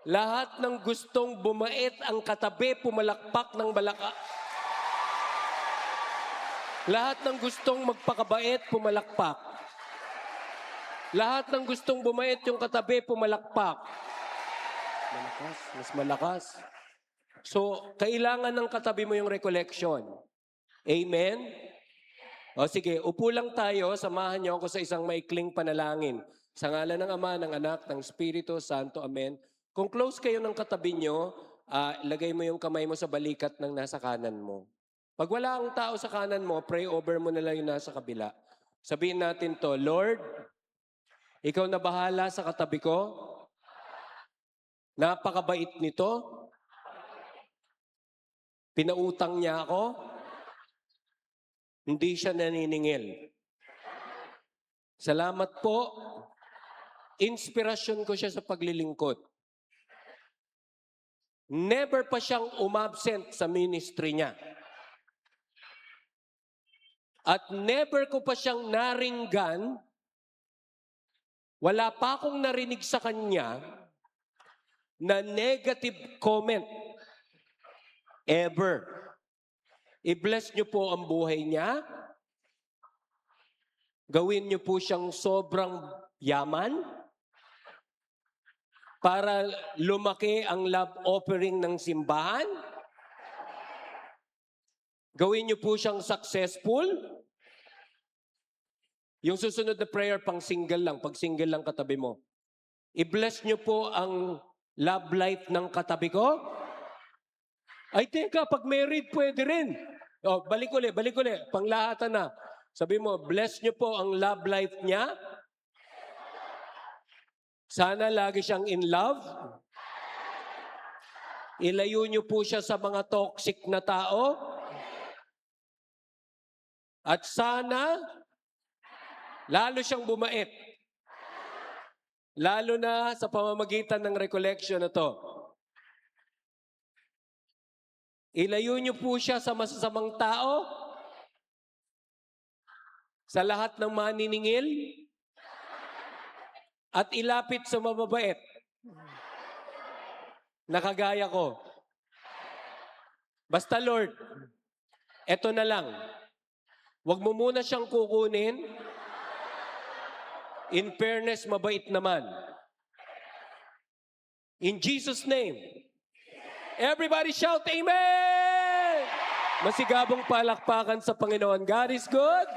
Lahat ng gustong bumait ang katabi, pumalakpak ng malaka. Lahat ng gustong magpakabait, pumalakpak. Lahat ng gustong bumait yung katabi, pumalakpak. Malakas, mas malakas. So, kailangan ng katabi mo yung recollection. Amen? O sige, upo lang tayo. Samahan niyo ako sa isang maikling panalangin. Sa ngalan ng Ama, ng Anak, ng Espiritu Santo. Amen. Kung close kayo ng katabi niyo, lagay mo yung kamay mo sa balikat ng nasa kanan mo. Pag wala ang tao sa kanan mo, pray over mo na lang yung nasa kabila. Sabihin natin to, Lord, ikaw na bahala sa katabi ko. Napakabait nito. Pinautang niya ako. Hindi siya naniningil. Salamat po. Inspirasyon ko siya sa paglilingkod. Never pa siyang umabsent sa ministry niya. At never ko pa siyang naringgan, wala pa akong narinig sa kanya na negative comment. Ever. I-bless niyo po ang buhay niya. Gawin niyo po siyang sobrang yaman para lumaki ang love offering ng simbahan. Gawin niyo po siyang successful. Yung susunod na prayer, pang single lang. Pag single lang katabi mo. I-bless niyo po ang love life ng katabi ko. Ay, teka, pag married, pwede rin. O, balik uli. Panglahatan na. Sabi mo, bless niyo po ang love life niya. Sana lagi siyang in love. Ilayo niyo po siya sa mga toxic na tao. At sana, lalo siyang bumait. Lalo na sa pamamagitan ng recollection na to. Ilayo niyo po siya sa masasamang tao, sa lahat ng maniningil, at ilapit sa mababait. Nakagaya ko. Basta Lord, eto na lang. Huwag mo muna siyang kukunin. In fairness, mabait naman. In Jesus' name. Everybody shout, Amen! Masigabong palakpakan sa Panginoon. God is good.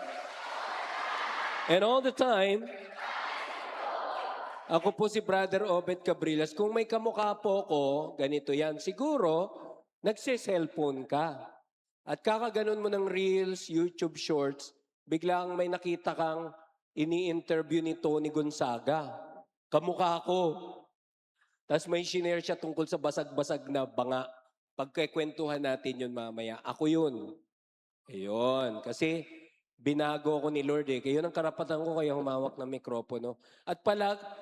And all the time, ako po si Brother Obed Cabrilas. Kung may kamukha po ko, ganito yan. Siguro, nagsiselfone ka. At kakaganon mo ng Reels, YouTube Shorts, biglang may nakita kang ini-interview ni Tony Gonzaga. Kamukha ko. Tapos may shinare siya tungkol sa basag-basag na banga. Pagkikwentuhan natin yun mamaya. Ako yun. Ayun. Kasi binago ko ni Lord eh. Kaya yun ang karapatan ko kaya humawak ng mikropono. At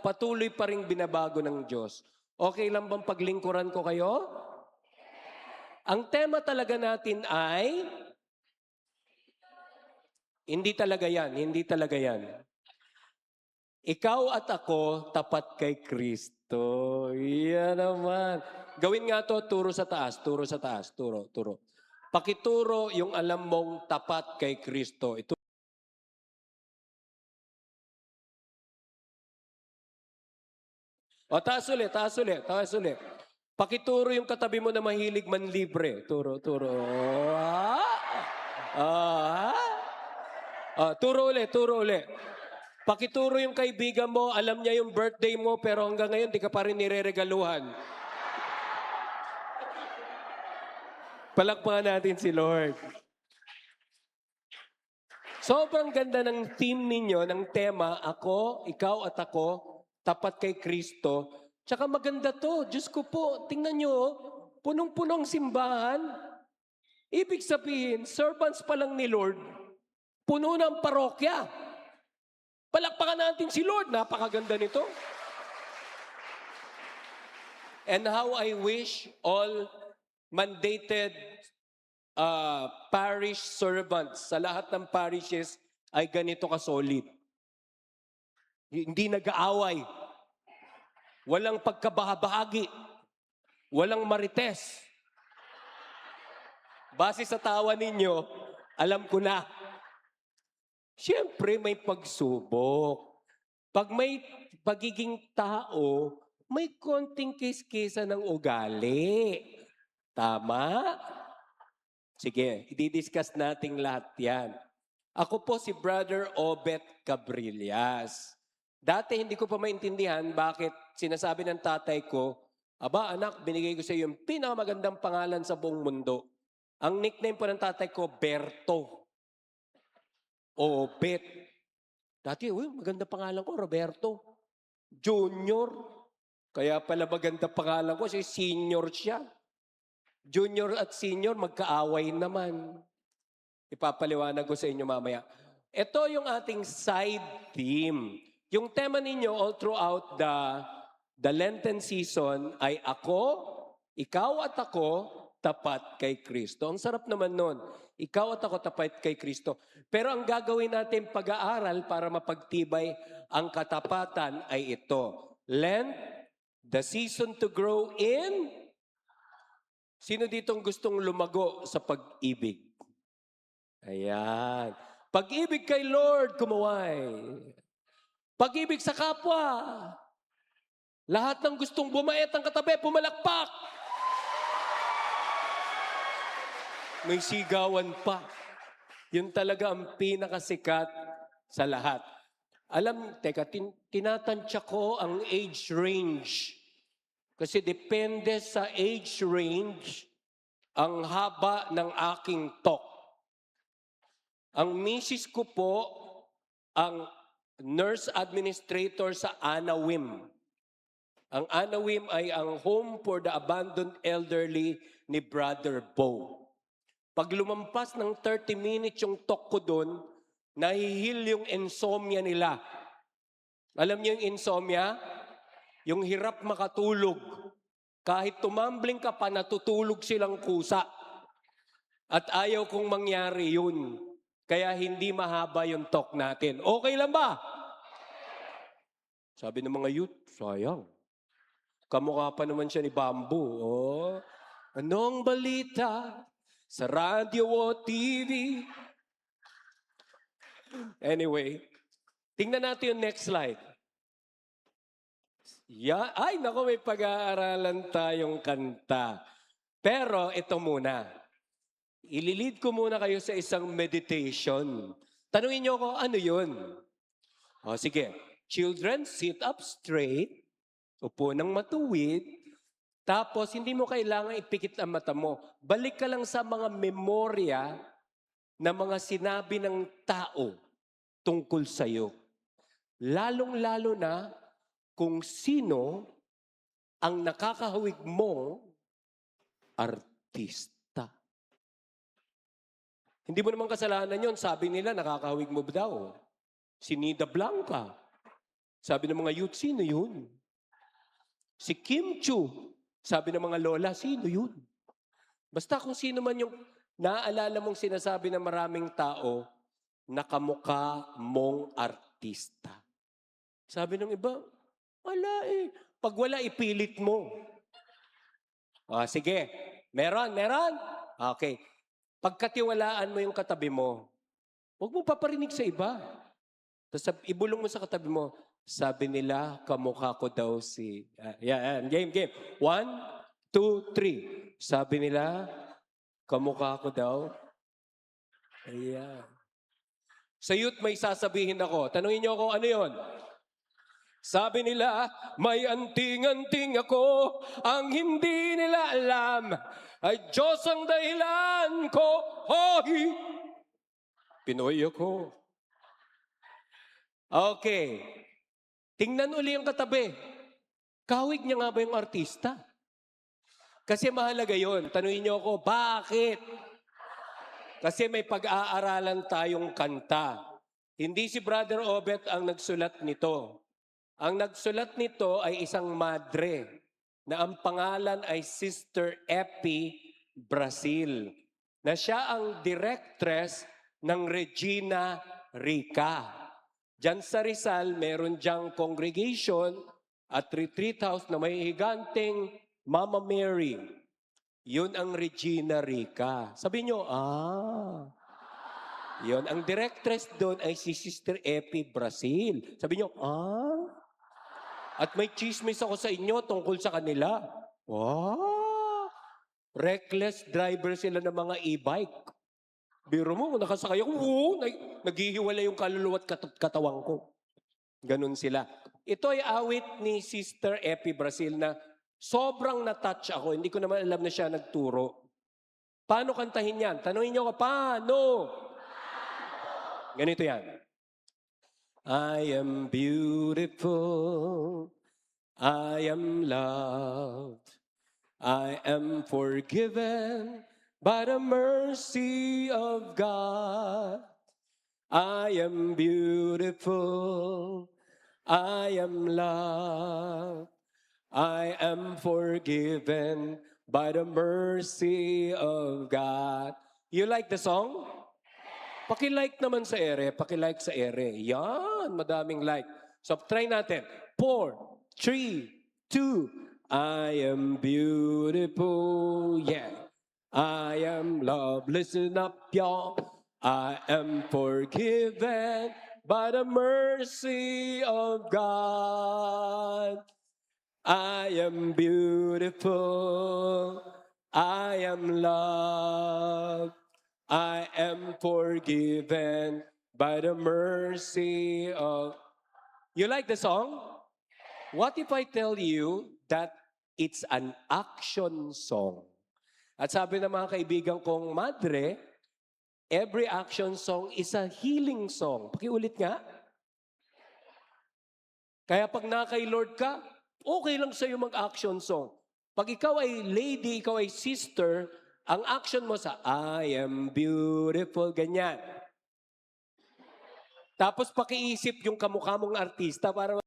patuloy pa rin binabago ng Diyos. Okay lang bang paglingkuran ko kayo? Ang tema talaga natin ay, hindi talaga yan. Ikaw at ako, tapat kay Kristo. Yan naman. Gawin nga to, turo sa taas. Turo. Pakituro yung alam mong tapat kay Kristo. Ito. O, taas ulit. Pakituro yung katabi mo na mahilig manlibre. Turo. Turo ulit. Pakituro yung kaibigan mo, alam niya yung birthday mo, pero hanggang ngayon di ka pa rin nireregaluhan. Palakpakan natin si Lord. Sobrang ganda ng theme ninyo, ng tema, ako, ikaw at ako, tapat kay Kristo. Tsaka maganda to, Diyos ko po, tingnan nyo, punong-punong simbahan. Ibig sabihin, servants pa lang ni Lord, puno ng parokya. Palakpakan natin si Lord, napakaganda nito. And how I wish all mandated parish servants sa lahat ng parishes ay ganito ka-solid. Hindi nag-aaway. Walang pagkabahabahagi. walang marites. Base sa tawa ninyo, alam ko na. Siyempre, may pagsubok. Pag may pagiging tao, may konting kiskisa ng ugali. Tama? Sige, i-discuss natin lahat yan. Ako po si Brother Obet Cabrillas. Dati hindi ko pa maintindihan bakit sinasabi ng tatay ko, aba anak, binigay ko sa iyo yung pinakamagandang pangalan sa buong mundo. Ang nickname po ng tatay ko, Berto. Obet. Dati, maganda pangalan ko, Roberto. Junior. Kaya pala maganda pangalan ko, kasi senior siya. Junior at senior, magkaaway naman. Ipapaliwanag ko sa inyo mamaya. Ito yung ating side theme. Yung tema ninyo all throughout the Lenten season ay ako, ikaw at ako, tapat kay Kristo. Ang sarap naman nun. Ikaw at ako tapat kay Kristo. Pero ang gagawin natin pag-aaral para mapagtibay ang katapatan ay ito. Lent, the season to grow in. Sino ditong gustong lumago sa pag-ibig? Ayan. Pag-ibig kay Lord, kumaway. Pag-ibig sa kapwa. Lahat ng gustong bumait ang katabi, pumalakpak. May sigawan pa. Yun talaga ang pinakasikat sa lahat. Tinatansya ko ang age range. Kasi depende sa age range ang haba ng aking talk. Ang misis ko po, ang nurse administrator sa Anawim. Ang Anawim ay ang home for the abandoned elderly ni Brother Bo. Pag lumampas ng 30 minutes yung talk ko doon, nahihil yung insomnia nila. Alam niyo yung insomnia? Yung hirap makatulog. Kahit tumambling ka pa, natutulog silang kusa. At ayaw kong mangyari yun. Kaya hindi mahaba yung talk natin. Okay lang ba? Sabi ng mga youth, sayang. Kamukha pa naman siya ni Bamboo. Oh, anong balita sa radio o TV? Anyway, tingnan natin yung next slide. Ay, naku, may pag-aaralan tayong kanta. Pero ito muna. Ililid ko muna kayo sa isang meditation. Tanungin niyo ako, ano yun? O, sige. Children, sit up straight. Upo ng matuwid. Tapos, hindi mo kailangan ipikit ang mata mo. Balik ka lang sa mga memorya na mga sinabi ng tao tungkol sa'yo. Lalong-lalo na kung sino ang nakakahawig mo artista. Hindi mo naman kasalanan yon. Sabi nila, nakakahawig mo daw. Si Nida Blanca. Sabi ng mga youth, sino yun? Si Kim Chu. Sabi ng mga lola, sino yun? Basta kung sino man yung naaalala mong sinasabi ng maraming tao, nakamukha mong artista. Sabi ng iba, wala eh. Pag wala, ipilit mo. Sige. Meron? Okay. Pagkatiwalaan mo yung katabi mo, huwag mo paparinig sa iba. Tapos ibulong mo sa katabi mo, sabi nila, kamukha ko daw si... Game. 1, 2, 3. Sabi nila, kamukha ko daw. Ayan. Sa youth may sasabihin ako. Tanungin niyo ako, ano yon? Sabi nila, may anting-anting ako, ang hindi nila alam, ay Diyos ang dahilan ko. Hoy! Pinoy ako. Okay. Tingnan uli ang katabi. Kawig niya nga ba yung artista? Kasi mahalaga yon. Tanungin niyo ako, bakit? Kasi may pag-aaralan tayong kanta. Hindi si Brother Obet ang nagsulat nito. Ang nagsulat nito ay isang madre na ang pangalan ay Sister Epi Brazil, na siya ang directress ng Regina Rica. Diyan sa Rizal, meron diyang congregation at retreat house na may higanteng Mama Mary, yun ang Regina Rica. Sabi nyo, yun. Ang directress doon ay si Sister Epi Brazil. Sabi nyo, At may chismis ako sa inyo tungkol sa kanila. Wow! Reckless driver sila ng mga e-bike. Biro mo, kung nakasakay ako, naghihiwalay yung kaluluwa at katawan ko. Ganun sila. Ito ay awit ni Sister Epi Brazil na sobrang na-touch ako. Hindi ko naman alam na siya nagturo. Paano kantahin yan? Tanungin nyo ko, paano? Ganito yan. I am beautiful. I am loved. I am forgiven by the mercy of God. I am beautiful. I am loved. I am forgiven by the mercy of God. You like the song? Paki-like naman sa ere, paki-like sa ere. Yan, madaming like. So try natin. 4, 3, 2, I am beautiful, yeah. I am loved. Listen up, y'all. I am forgiven by the mercy of God. I am beautiful. I am loved. I am forgiven by the mercy of... You like the song? What if I tell you that it's an action song? At sabi ng mga kaibigan kong madre, every action song is a healing song. Pakiulit nga. Kaya pag nakay Lord ka, okay lang sa'yo mag-action song. Pag ikaw ay lady, ikaw ay sister, ang action mo sa I am beautiful, ganyan. Tapos pakiisip yung kamukha mong artista para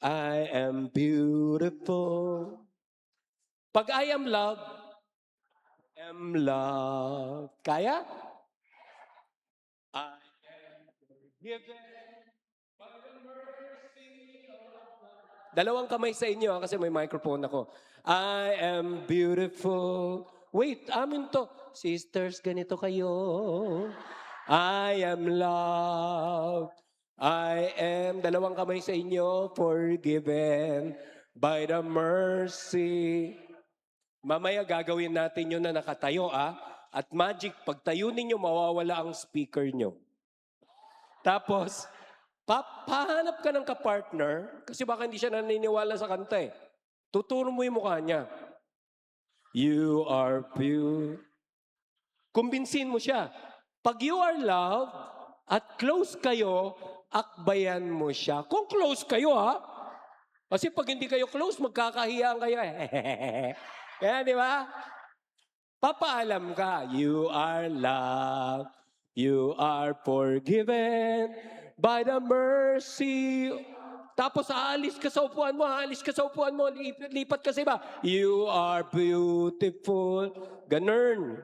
I am beautiful. Pag I am loved, kaya? I am forgiven by the mercy of God. Dalawang kamay sa inyo kasi may microphone ako. I am beautiful. Wait, amin to. Sisters, ganito kayo. I am loved. I am, dalawang kamay sa inyo, forgiven by the mercy. Mamaya gagawin natin yun na nakatayo, At magic, pag tayo ninyo, mawawala ang speaker nyo. Tapos, pahanap ka ng kapartner, kasi baka hindi siya naniniwala sa kanta eh. Tuturo mo yung mukha niya. You are beautiful. Kumbinsin mo siya. Pag you are loved at close kayo, akbayan mo siya. Kung close kayo, Kasi pag hindi kayo close, magkakahiyaan kayo eh. Kaya, di ba? Papaalam ka, you are loved, you are forgiven by the mercy. Tapos aalis ka sa upuan mo, lipat ka sa iba. You are beautiful. Ganun.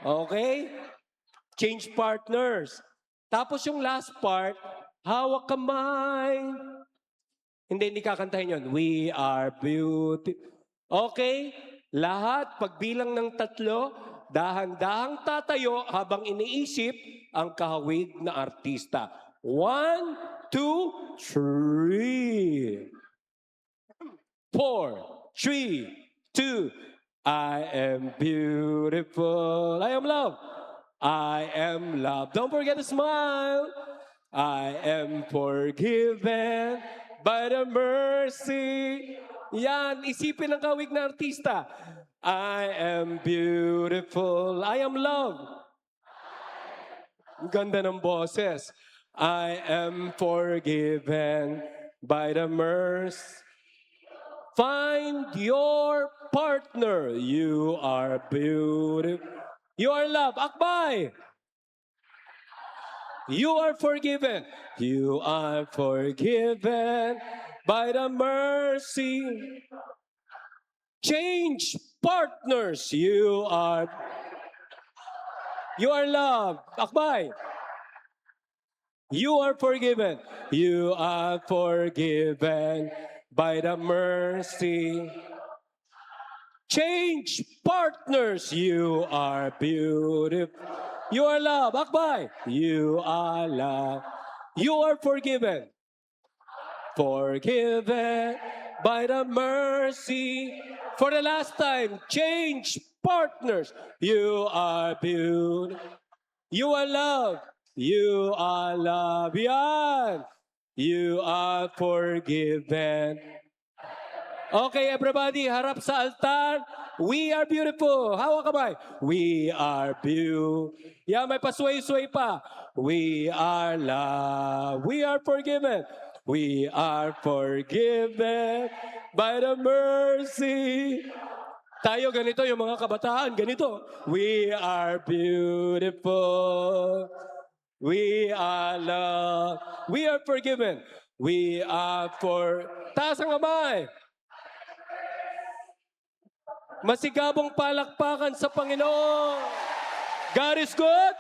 Okay? Change partners. Tapos yung last part, hawak kamay. Hindi kakantahin yun. We are beautiful. Okay? Lahat, pagbilang ng 3, dahan-dahang tatayo habang iniisip ang kahawig na artista. 1, 2, 3. 4, 3, 2. I am beautiful. I am loved. I am loved. Don't forget to smile. I am forgiven by the mercy. Yan, isipin ng kawig na artista. I am beautiful. I am loved. Ang ganda ng boses. I am forgiven by the mercy. Find your partner. You are beautiful. You are loved. Akbay! You are forgiven. You are forgiven by the mercy. Change partners. You are loved. Akbay. You are forgiven. You are forgiven by the mercy. Change partners. You are beautiful. You are loved. Akbay. You are loved. You are forgiven. Forgiven by the mercy. For the last time, change partners. You are beautiful. You are loved. You are loved. Yan. You are forgiven. Okay, everybody, harap sa altar. We are beautiful. Hawak kamay. We are beautiful. Yan, may pasway-sway pa. We are loved. We are forgiven. We are forgiven by the mercy. Tayo ganito, yung mga kabataan, ganito. We are beautiful. We are loved. We are forgiven. We are for... Taas ang kamay. Masigabong palakpakan sa Panginoon. God is good.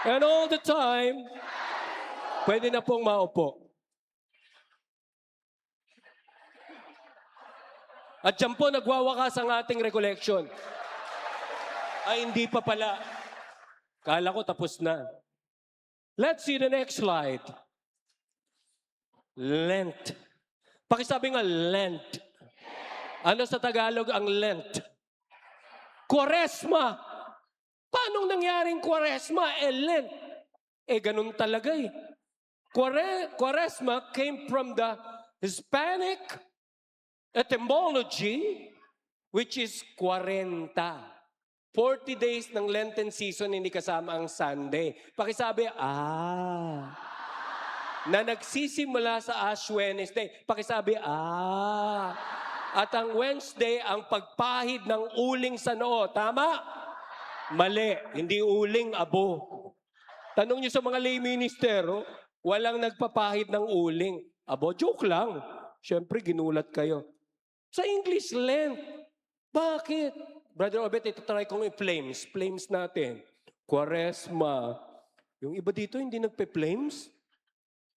And all the time, pwede na pong maupo. At dyan po nagwawakas ang ating recollection. Ay, hindi pa pala. Kala ko tapos na. Let's see the next slide. Lent. Pakisabi nga, Lent. Ano sa Tagalog ang Lent? Quaresma. Paano nangyaring Quaresma? Lent. Ganun talaga eh. Quaresma came from the Hispanic etymology, which is 40. 40 days ng Lenten season, hindi kasama ang Sunday. Pakisabi, na nagsisimula sa Ash Wednesday. Pakisabi, At ang Wednesday, ang pagpahid ng uling sa noo. Tama? Mali. Hindi uling, abo. Tanong niyo sa mga lay minister, walang nagpapahid ng uling. Abo, joke lang. Siyempre, ginulat kayo. Sa English, Lent. Bakit? Brother Obet, ito try kong i-flames. Flames natin. Quaresma. Yung iba dito, hindi nagpe-flames?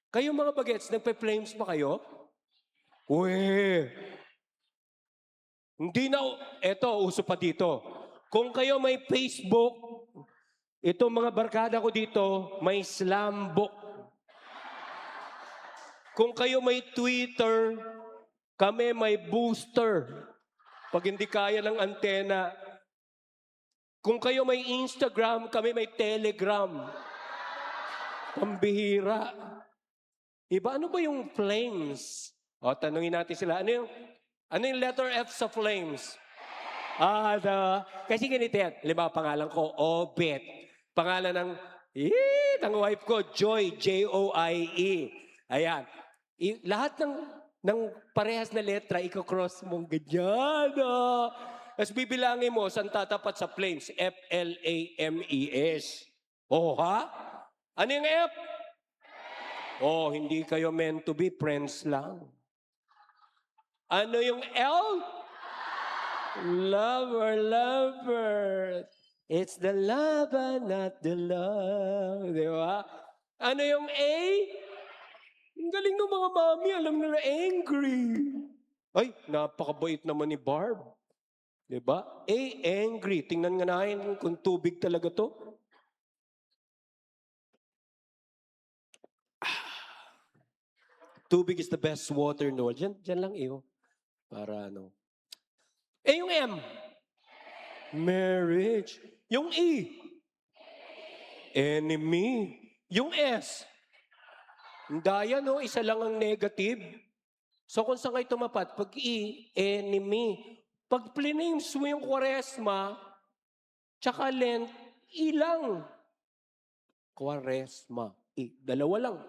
Kayo mga bagets, nagpe-flames pa kayo? Uwe! Hindi na, eto, uso pa dito. Kung kayo may Facebook, itong mga barkada ko dito, may slambok. Kung kayo may Twitter, kami may booster. Pag hindi kaya ng antena. Kung kayo may Instagram, kami may Telegram. Pambihira. Iba, ano ba yung flames? Tanungin natin sila, ano yung letter F sa flames? Kasi ganito yan. Lima, pangalan ko, Obet. Pangalan ng wife ko, Joy, J-O-I-E. Ayan. Lahat ng parehas na letra, iko-cross mong ganyan. Tapos bibilangin mo, saan tatapat sa flames? F-L-A-M-E-S. Ha? Ano yung F? Hindi kayo meant to be, friends lang. Ano yung L? Lover. It's the lover, not the love. Di ba? Ano yung A? Ang galing ng mga mami, alam nila angry. Ay, napakabait naman ni Barb. Di ba? A, angry. Tingnan nga natin kung tubig talaga to. Tubig is the best water in the world. Diyan lang iyo. Para ano. Yung M. Marriage. Yung E. Enemy. Yung S. Daya, isa lang ang negative. So kung saan kayo tumapat, pag E, enemy. Pag plinames mo yung Quaresma, tsaka Lent, E lang. Quaresma. E. Dalawa lang.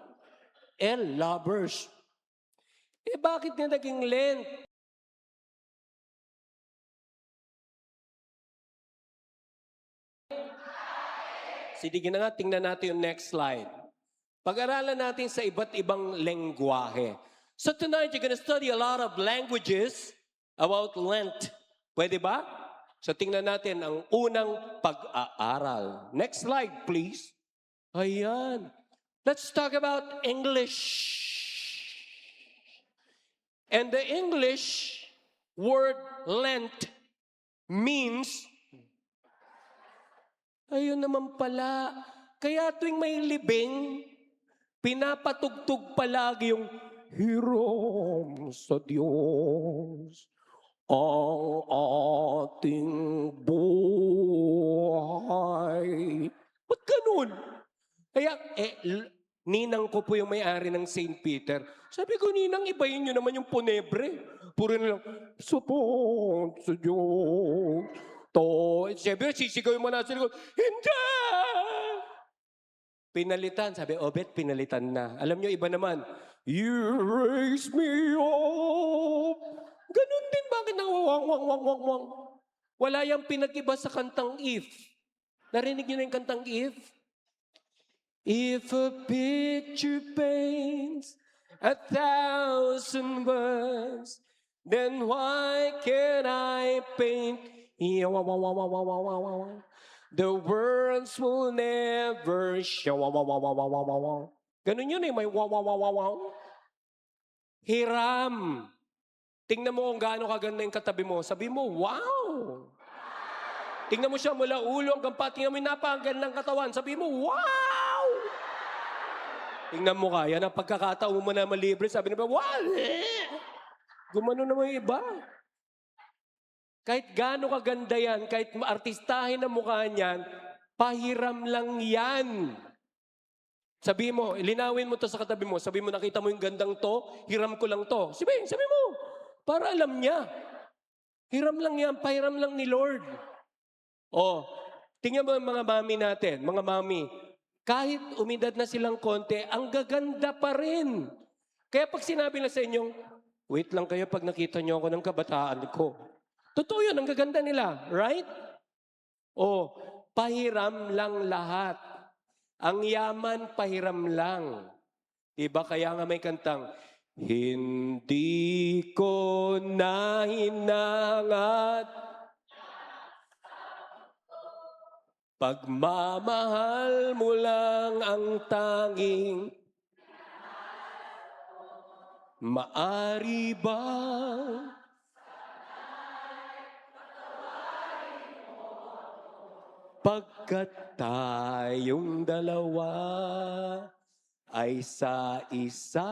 L, lovers. Bakit nga naging Lent? Sige na nga, tingnan natin yung next slide. Pag-aralan natin sa iba't ibang lengguwahe. So tonight, you're gonna study a lot of languages about Lent. Pwede ba? So tingnan natin ang unang pag-aaral. Next slide, please. Ayan. Let's talk about English. And the English word Lent means, ayun naman pala, kaya tuwing may libing, pinapatugtog palagi yung hiram sa Diyos ang ating buhay. Ba't ganun? Kaya, ninang ko po yung may-ari ng St. Peter. Sabi ko, ninang, ibayin nyo naman yung Punebre. Puro nilang, support sa Diyos. To, siyempre, sisigaw yung mga nasa likod, hindi! Pinalitan. Sabi, Bet, pinalitan na. Alam nyo, iba naman, you raise me up. Ganun din, bakit nang wang. Wala yung pinag-iba sa kantang If. Narinig nyo na yung kantang If? If a picture paints 1,000 words, then why can't I paint the words will never show. Ganun yun may hiram. Tingnan mo kung gaano kaganda yung katabi mo. Sabi mo, wow! Tingnan mo siya mula ulo hanggang pati. Tingnan mo yung napakagandang katawan. Sabi mo, wow! Tingnan mo kaya na pagkakataon mo na malibre. Sabi mo, wow! Gumano naman yung iba. Kahit gaano kaganda yan, kahit artistahin ang mukha niyan, pahiram lang yan. Sabi mo, linawin mo to sa katabi mo. Sabi mo, nakita mo yung gandang to, hiram ko lang to. Sabi mo, para alam niya. Hiram lang yan, pahiram lang ni Lord. Tingnan mo mga mami natin, mga mami. Kahit umidad na silang konti, ang gaganda pa rin. Kaya pag sinabi na sa inyo, wait lang kayo pag nakita niyo ako ng kabataan ko. Totoo yun, ang gaganda nila, right? Pahiram lang lahat. Ang yaman, pahiram lang. Diba kaya nga may kantang, hindi ko na hinangat pagmamahal mo lang ang tanging maari ba? Pagkat tayong dalawa ay sa isa.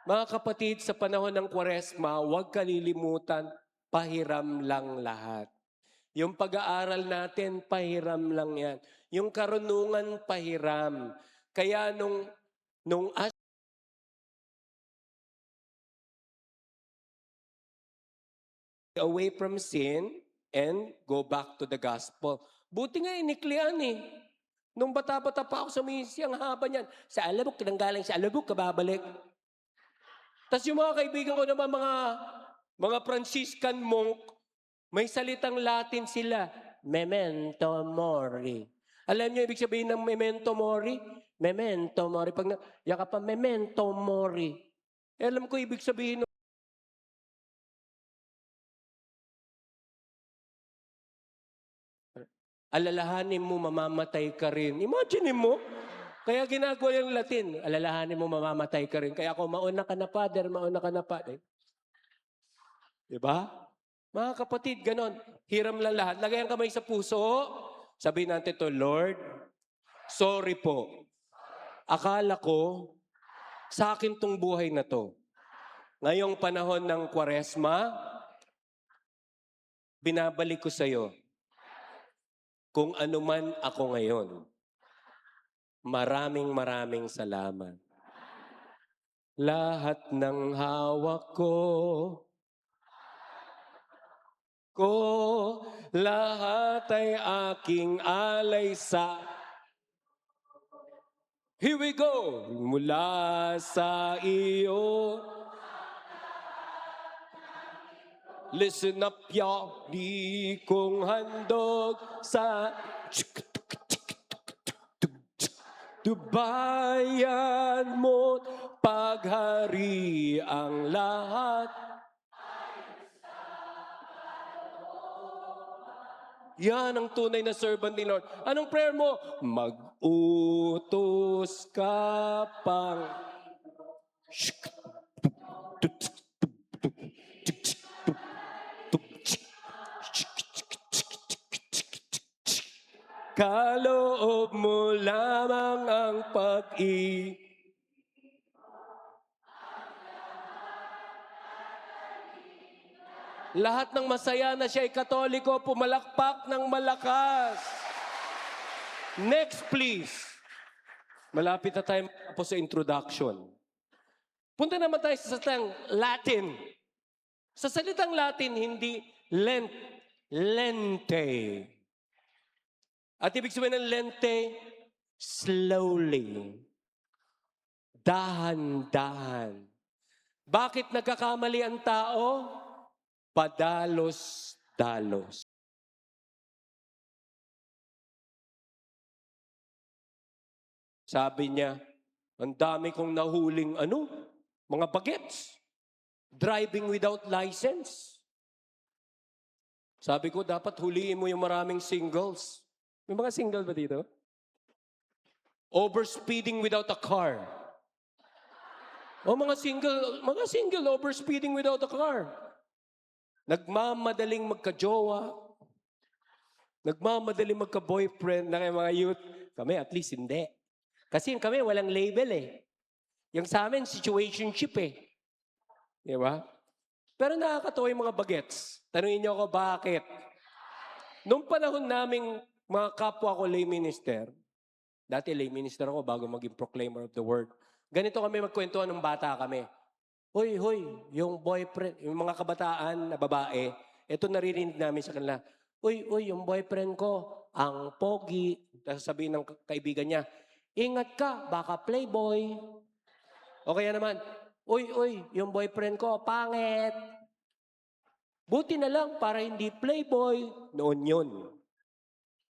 Mga kapatid, sa panahon ng Kwaresma, huwag kalilimutan, pahiram lang lahat. Yung pag-aaral natin, pahiram lang yan. Yung karunungan, pahiram. Kaya nung away from sin and go back to the gospel. Buti nga iniklian Nung bata-bata pa ako sa misi, ang haba niyan. Sa alabok, tinanggaling sa alabok, kababalik. Tapos yung mga kaibigan ko naman, mga Franciscan monk, may salitang Latin sila, memento mori. Alam niyo ibig sabihin ng memento mori? Memento mori. Pag yakap pa, memento mori. Alam ko ibig sabihin alalahanin mo, mamamatay ka rin. Imagine mo, kaya ginagawa yung Latin, alalahanin mo, mamamatay ka rin. Kaya ako, mauna ka na, Father, mauna ka na, Father. Diba? Mga kapatid, ganon. Hiram lang lahat. Lagay ang kamay sa puso. Sabihin natin to, Lord, sorry po. Akala ko, sa akin tong buhay na to. Ngayong panahon ng Kwaresma, binabalik ko sa'yo. Kung ano man ako ngayon. Maraming salamat. Lahat ng hawak ko, lahat ay aking alay sa... Here we go! Mula sa iyo. Listen up, y'all. Di kong handog sa... Dubayan mo, paghari ang lahat. Yan ang tunay na servant ni Lord. Anong prayer mo? utos ka pang kaloob mo lamang ang Lahat ng masaya na siya ay Katoliko, pumalakpak ng malakas. Next, please. Malapit na tayo po sa introduction. Punta naman tayo sa salitang Latin. Sa salitang Latin, hindi lente. At ibig sabihin ng lente, slowly. Dahan-dahan. Bakit nagkakamali ang tao? Padalos-dalos. Sabi niya, ang dami kong nahuling mga bagets. Driving without license. Sabi ko, dapat huliin mo yung maraming singles. May mga single ba dito? Overspeeding without a car. O mga single overspeeding without a car. Nagmamadaling magka-jowa. Nagmamadaling magka-boyfriend na mga youth. Kami at least hindi. Kasi kami walang label eh. Yung sa amin, situationship eh. Di ba? Pero nakakatawa yung mga bagets. Tanungin niyo ako bakit. Noong panahon naming mga kapwa ko lay minister, dati lay minister ako bago maging proclaimer of the word. Ganito kami magkwentuhan ng bata kami. Hoy, yung boyfriend, yung mga kabataan na babae, ito naririnig namin sa kanila. Uy, yung boyfriend ko, ang pogi. Tapos sabihin ng kaibigan niya, ingat ka, baka playboy. O kaya naman, uy, yung boyfriend ko, pangit. Buti na lang para hindi playboy. Noon yun.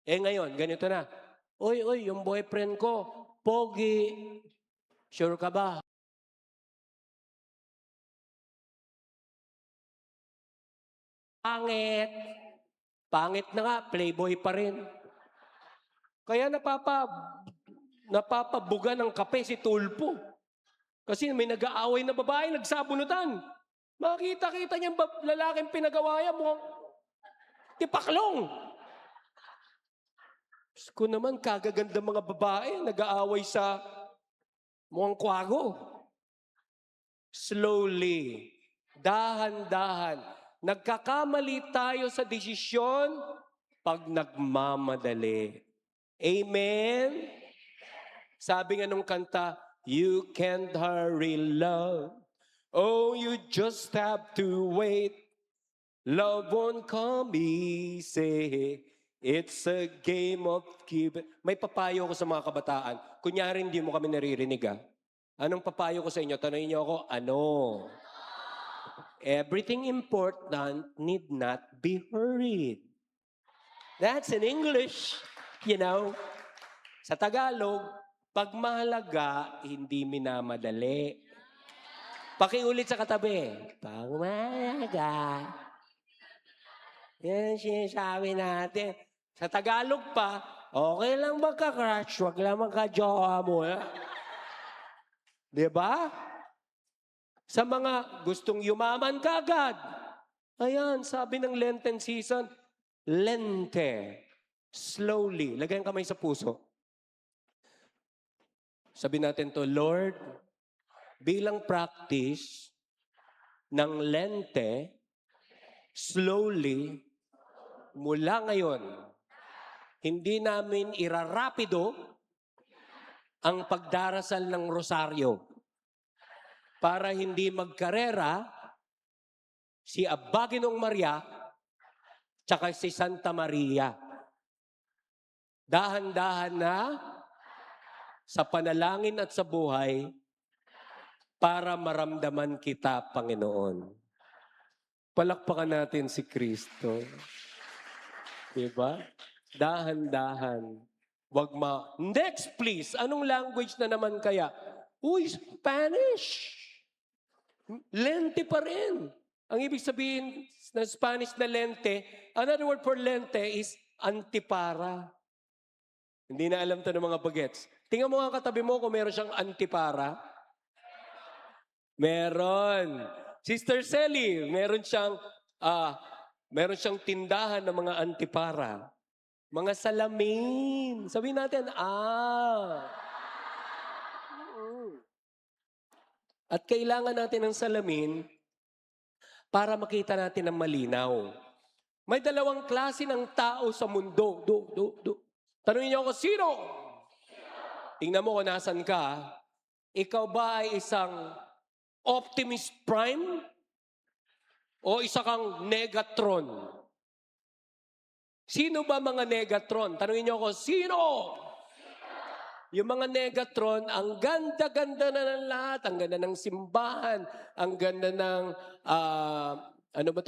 Ngayon, ganito na. Uy, yung boyfriend ko, pogi. Sure ka ba? Pangit. Pangit na nga, playboy pa rin. Kaya napapabuga ng kape si Tulpo. Kasi may nag-aaway na babae, nagsabunutan. Makita-kita niyang lalaking pinagawa niya, mukhang tipaklong. Ko naman, kagaganda mga babae, nag-aaway sa mukhang kwago. Slowly, dahan-dahan. Nagkakamali tayo sa desisyon pag nagmamadali. Amen? Sabi nga nung kanta, you can't hurry love. Oh, you just have to wait. Love won't come easy. It's a game of give. May papayo ko sa mga kabataan. Kunyari hindi mo kami naririnig Anong papayo ko sa inyo? Tanungin niyo ako, Everything important need not be hurried. That's in English, Sa Tagalog, pag mahalaga, hindi minamadali. Pakiulit sa katabi. Pag mahalaga. Yan sinasabi natin. Sa Tagalog pa, okay lang magka-crush, wag lang magka-jowa mo. Diba? Sa mga gustong yumaman kagad. Ayan, sabi ng Lenten season, lente. Slowly. Lagay ang kamay sa puso. Sabi natin to, Lord, bilang practice ng lente, slowly, mula ngayon, hindi namin irarapido ang pagdarasal ng rosaryo para hindi magkarera si Abaginong Maria tsaka si Santa Maria. Dahan-dahan na sa panalangin at sa buhay para maramdaman kita, Panginoon. Palakpakan natin si Kristo. Diba? Dahan-dahan. Next, please. Anong language na naman kaya? Spanish. Lente pa rin. Ang ibig sabihin ng Spanish na lente, another word for lente is antipara. Hindi na alam to ng mga bagets. Tingnan mo nga katabi mo kung meron siyang antipara. Meron. Sister Selly, meron siyang tindahan ng mga antipara. Mga salamin. Sabihin natin, At kailangan natin ng salamin para makita natin ng malinaw. May dalawang klase ng tao sa mundo. Tanungin niyo ako, sino? Tingnan mo kung nasan ka. Ikaw ba ay isang Optimus Prime o isa kang Negatron? Sino ba mga Negatron? Tanungin niyo ako, sino? Yung mga Negatron, ang ganda-ganda na ng lahat. Ang ganda ng simbahan. Ang ganda ng,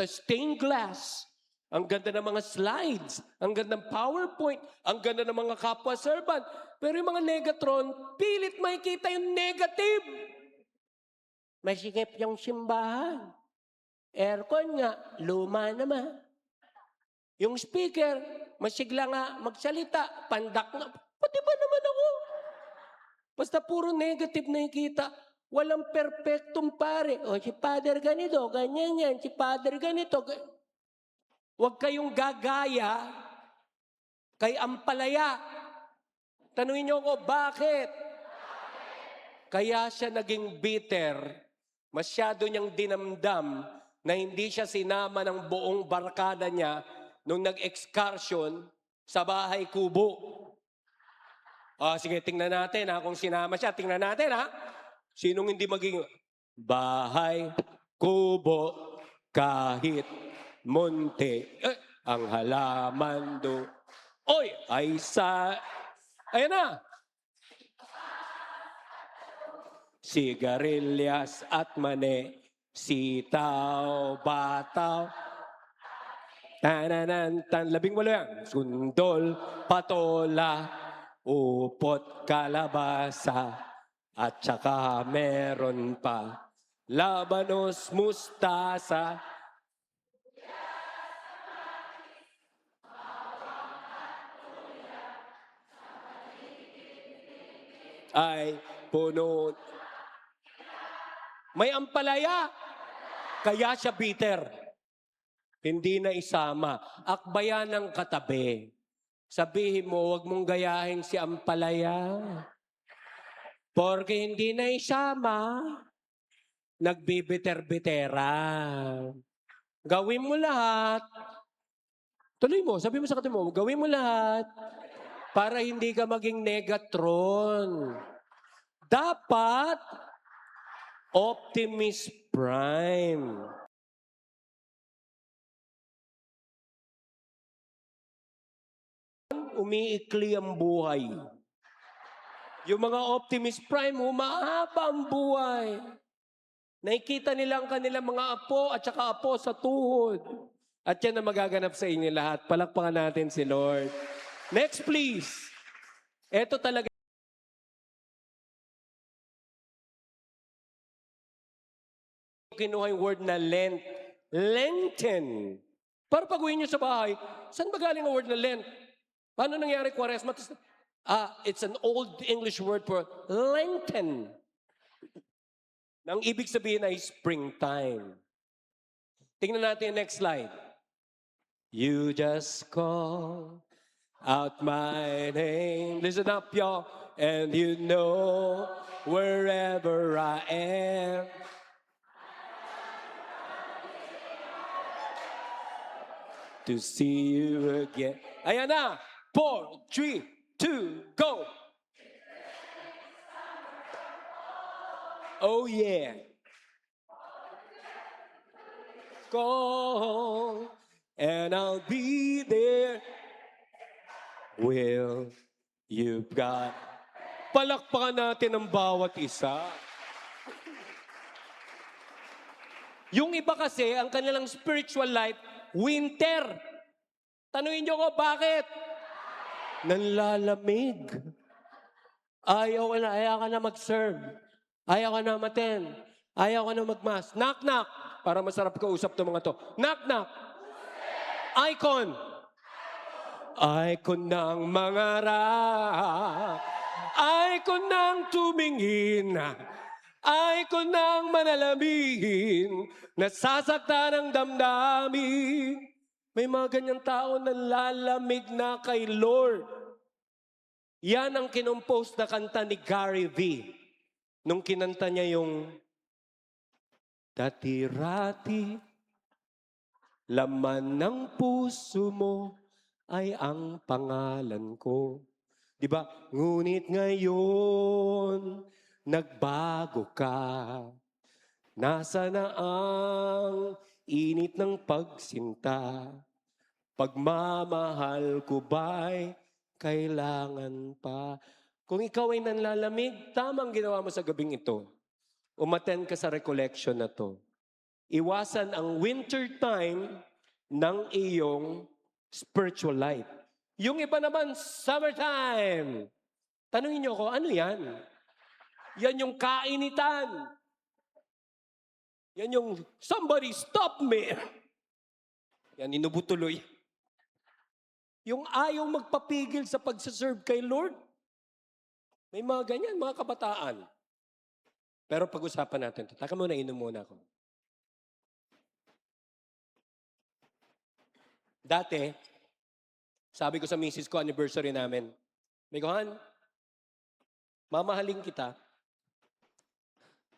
stained glass. Ang ganda ng mga slides. Ang ganda ng PowerPoint. Ang ganda ng mga kapwa-servant. Pero yung mga Negatron, pilit makikita yung negative. Masikip yung simbahan. Aircon nga, luma naman. Yung speaker, masigla nga magsalita, pandak nga. Pati ba naman ako? Basta puro negative na nakikita. Walang perfectong pare. O si Father ganito, ganyan yan. Si Father ganito. Huwag kayong gagaya kay Ampalaya. Tanungin niyo ako, bakit? Kaya siya naging bitter. Masyado niyang dinamdam na hindi siya sinama ng buong barkada niya nung nag-excursion sa bahay kubo. Sige, tingnan natin kung sinama siya. Tingnan natin Sinong hindi maging bahay, kubo, kahit munti, ang halaman do. Oy, ay sa... Ayan na. Sigarilyas at mani, sitaw, bataw. Tananan, 18 yan. Sundol, patola, upot, kalabasa, at saka meron pa labanos, mustasa. Ay puno. May ampalaya, kaya siya bitter. Hindi na isama. Akbayan ng katabi. Sabihin mo, huwag mong gayahin si Ampalaya. Porque hindi na isama. Nagbibiter-bitera. Gawin mo lahat. Tuloy mo, sabi mo sa katabi mo, gawin mo lahat para hindi ka maging Negatron. Dapat Optimus Prime. Umiikli ang buhay. Yung mga Optimus Prime, humahaba ang buhay. Nakikita nila ang kanilang mga apo at saka apo sa tuhod. At yan ang magaganap sa inyo lahat. Palakpakan natin si Lord. Next please. Ito talaga. Kinuha yung word na Lent. Lenten. Para pag-uwi nyo sa bahay, saan ba galing ang word na Lent? Paano nangyari Quaresma? It's an old English word for Lenten. Ang ibig sabihin ay springtime. Tingnan natin yung next slide. You just call out my name. Listen up, y'all. And you know wherever I am. To see you again. Ayan na. 4, 3, 2, go. Oh yeah. Go. And I'll be there. Will you God? Palakpakan natin ang bawat isa. Yung iba kasi, ang kanilang spiritual life, winter. Tanungin niyo ko, bakit? Nanlalamig. Ayaw ka na mag-serve. Ayaw ka na maten. Ayaw ka na mag-mass. Knock-knock. Para masarap kausap to mga to. Knock-knock. Icon. Ay ko nang mangarap, ay ko nang tumingin, ay ko nang manalangin, nasasaktan ang damdamin. May mga ganyang tao na lalamig na kay Lord. Yan ang kinompose na kanta ni Gary V. Nung kinanta niya yung dati-rati, laman ng puso mo ay ang pangalan ko. Di ba? Ngunit ngayon, nagbago ka. Nasa na ang init ng pagsinta? Pagmamahal ko ba'y kailangan pa? Kung ikaw ay nanlalamig, tamang ginawa mo sa gabing ito. Umattend ka sa recollection na to. Iwasan ang winter time ng iyong spiritual life. Yung iba naman, summertime. Tanungin niyo ako, ano yan? Yan yung kainitan. Yan yung somebody stop me. Yan, inubutuloy. Yung ayaw magpapigil sa pagsaserve kay Lord. May mga ganyan, mga kabataan. Pero pag-usapan natin ito. Taka muna, inom muna ako. Dati, sabi ko sa misis ko, anniversary namin, Mikohan, mamahalin kita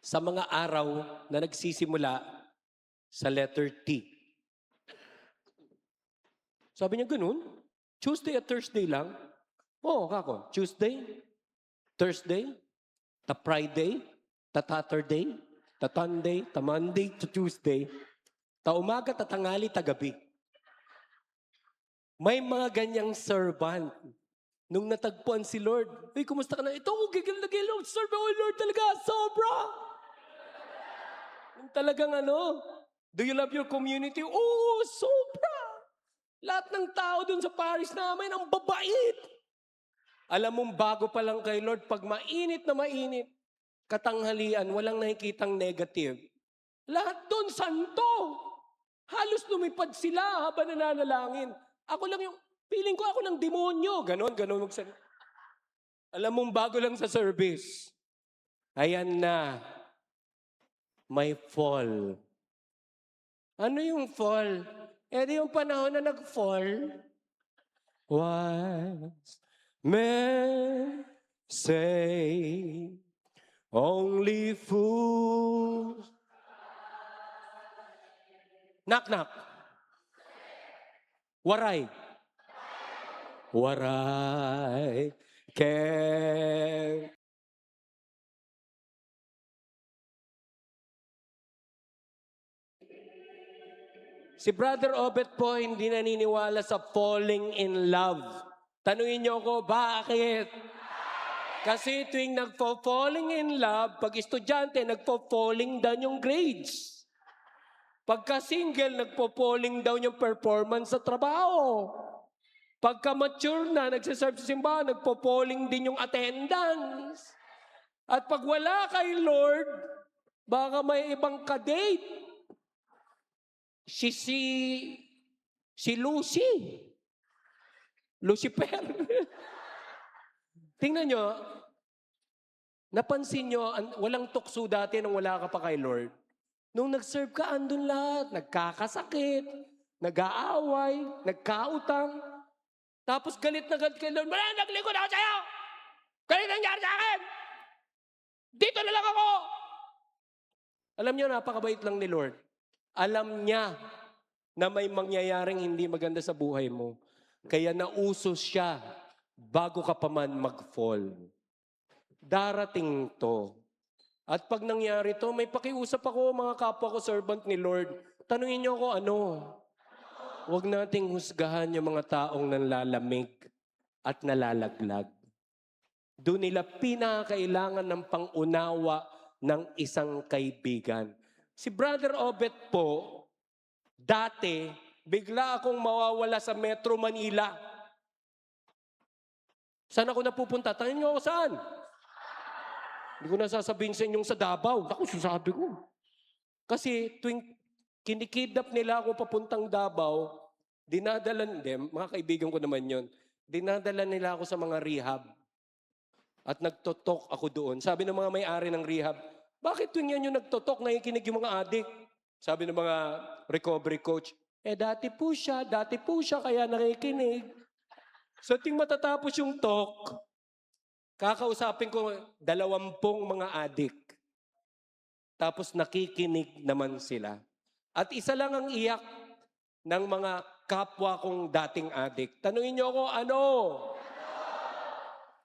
sa mga araw na nagsisimula sa letter T. Sabi niya, ganun? Tuesday at Thursday lang? Oo, kako. Tuesday, Thursday, ta Friday, ta Saturday, ta Sunday, ta Monday, ta Tuesday, ta umaga, ta tangali, ta gabi. May mga ganyang servant. Nung natagpuan si Lord, hey, kumusta ka na? Ito, gigil na gigil. Serve ako, Lord, talaga. Sobra. Yung talagang do you love your community? Oo, sobra. Lahat ng tao dun sa parish namin, ang babait. Alam mong bago pa lang kay Lord, pag mainit na mainit, katanghalian, walang nakikitang negative. Lahat dun, santo. Halos lumipad sila habang nananalangin. Ako lang yung, feeling ko ako ng demonyo. Ganon magsalita. Alam mong bago lang sa service. Ayan na. May fall. Ano yung fall? Di yung panahon na nag-fall. Wise men say, only fools. Knock. Waray. Si Brother Obet po hindi naniniwala sa falling in love. Tanungin niyo ako, bakit? Kasi tuwing nagpo-falling in love, pag estudyante, nagpo-falling down yung grades. Pagka single, nagpo-falling down yung performance sa trabaho. Pagka mature na, nagsiserve sa simbahan, nagpo-falling din yung attendance. At pag wala kay Lord, baka may ibang kadate. Si Lucy. Lucifer. Tingnan nyo, napansin nyo, walang tukso dati nung wala ka pa kay Lord. Nung nag-serve ka, andun lahat. Nagkakasakit, nag-aaway, nagkautang. Tapos galit na galit kay Lord. Wala, naglingkod ako sa'yo! Galit nangyari sa akin! Dito na lang ako! Alam nyo, napakabait lang ni Lord. Alam niya na may mangyayaring hindi maganda sa buhay mo. Kaya nauso siya bago ka pa man mag-fall. Darating to. At pag nangyari to, may pakiusap ako, mga kapwa ko, servant ni Lord. Tanungin niyo ako, Huwag nating husgahan yung mga taong nanlalamig at nalalaglag. Doon nila pinakailangan ng pangunawa ng isang kaibigan. Si Brother Obet po, dati, bigla akong mawawala sa Metro Manila. Saan ako napupunta? Tangin niyo ako saan? Hindi ko nasasabihin sa inyong sa Davao. Ako, sasabi ko. Kasi tuwing kinikidnap nila ako papuntang Davao, mga kaibigan ko naman yon. Dinadala nila ako sa mga rehab. At nagtotok ako doon. Sabi ng mga may-ari ng rehab, bakit tuwing yan yung nagtotok, nakikinig yung mga adik? Sabi ng mga recovery coach, dati po siya, kaya nakikinig. So ting matatapos yung talk, kakausapin ko 20 mga adik. Tapos nakikinig naman sila. At isa lang ang iyak ng mga kapwa kong dating adik. Tanungin niyo ako, ano?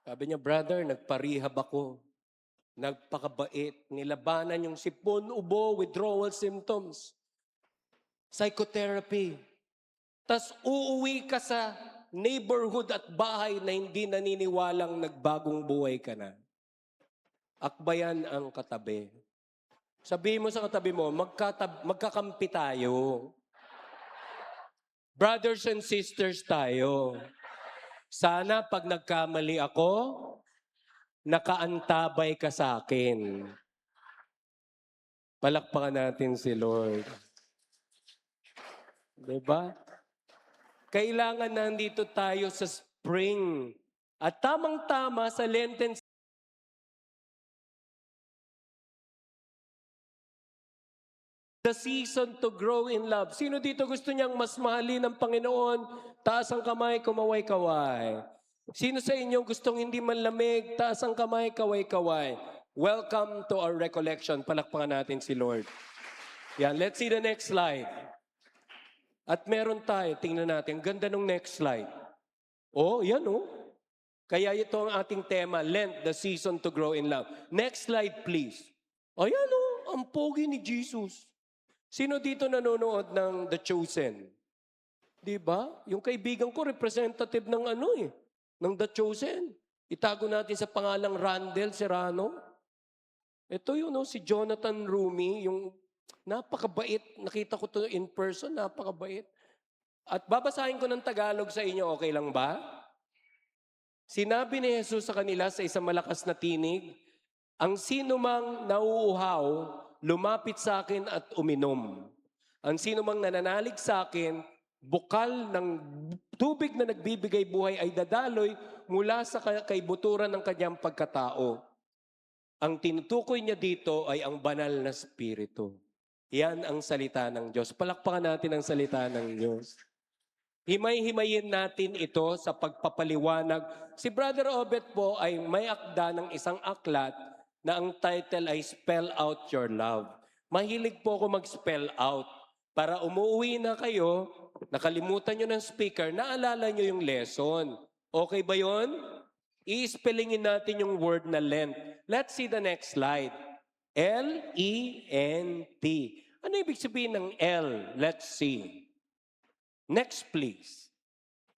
Sabi niya, brother, nagparehab ako. Nagpakabait. Nilabanan yung sipon, ubo, withdrawal symptoms. Psychotherapy. Tas uuwi ka sa neighborhood at bahay na hindi naniniwalang nagbagong buhay ka na. Akbayan ang katabi. Sabihin mo sa katabi mo, magkakampi tayo. Brothers and sisters tayo. Sana pag nagkamali ako, nakaantabay ka sa akin. Palakpakan natin si Lord. Diba? Kailangan nandito tayo sa spring. At tamang-tama sa Lenten the season to grow in love. Sino dito gusto niyang mas mahalin ng Panginoon? Taas ang kamay, kumaway-kaway. Sino sa inyo gustong hindi manlamig? Taas ang kamay, kaway-kaway. Welcome to our recollection. Palakpakan natin si Lord. Yan, let's see the next slide. At meron tayo, tingnan natin. Ganda ng next slide. Oh, yan oh. Kaya ito ang ating tema, Lent, the season to grow in love. Next slide, please. Ayan oh, ang pogi ni Jesus. Sino dito nanonood ng The Chosen? Di ba? Yung kaibigan ko, representative ng ng The Chosen. Itago natin sa pangalang Randel Serrano. Ito yun, si Jonathan Rumi, yung napakabait. Nakita ko to in person, napakabait. At babasahin ko ng Tagalog sa inyo, okay lang ba? Sinabi ni Jesus sa kanila sa isang malakas na tinig, ang sino mang nauuhaw, lumapit sa akin at uminom. Ang sino mang nananalig sa akin, bukal ng tubig na nagbibigay buhay ay dadaloy mula sa kaibuturan ng kanyang pagkatao. Ang tinutukoy niya dito ay ang banal na spirito. Yan ang salita ng Diyos. Palakpakan natin ang salita ng Diyos. Himay-himayin natin ito sa pagpapaliwanag. Si Brother Obet po ay may akda ng isang aklat na ang title ay Spell Out Your Love. Mahilig po ako mag-spell out. Para umuwi na kayo, nakalimutan nyo ng speaker, naalala nyo yung lesson. Okay ba yon? I-spellingin natin yung word na Lent. Let's see the next slide. L-E-N-T. Ano ibig sabihin ng L? Let's see. Next, please.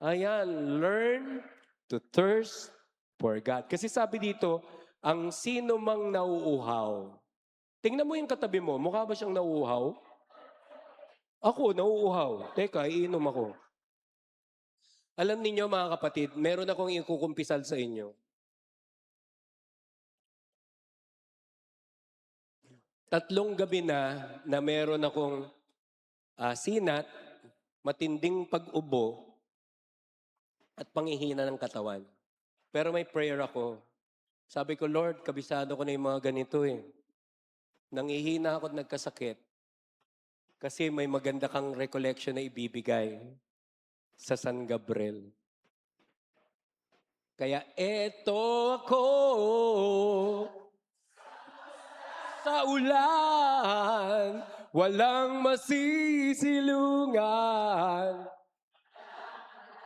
Ayan, learn to thirst for God. Kasi sabi dito, ang sino mang nauuhaw. Tingnan mo yung katabi mo, mukha ba siyang nauuhaw? Ako, nauuhaw. Teka, iinom ako. Alam ninyo mga kapatid, meron akong ikukumpisal sa inyo. 3 gabi na meron akong sinat, matinding pag-ubo, at panghihina ng katawan. Pero may prayer ako. Sabi ko, Lord, kabisado ko na yung mga ganito eh. Nangihina ako at nagkasakit. Kasi may maganda kang recollection na ibibigay sa San Gabriel. Kaya eto ako sa ulan, walang masisilungan.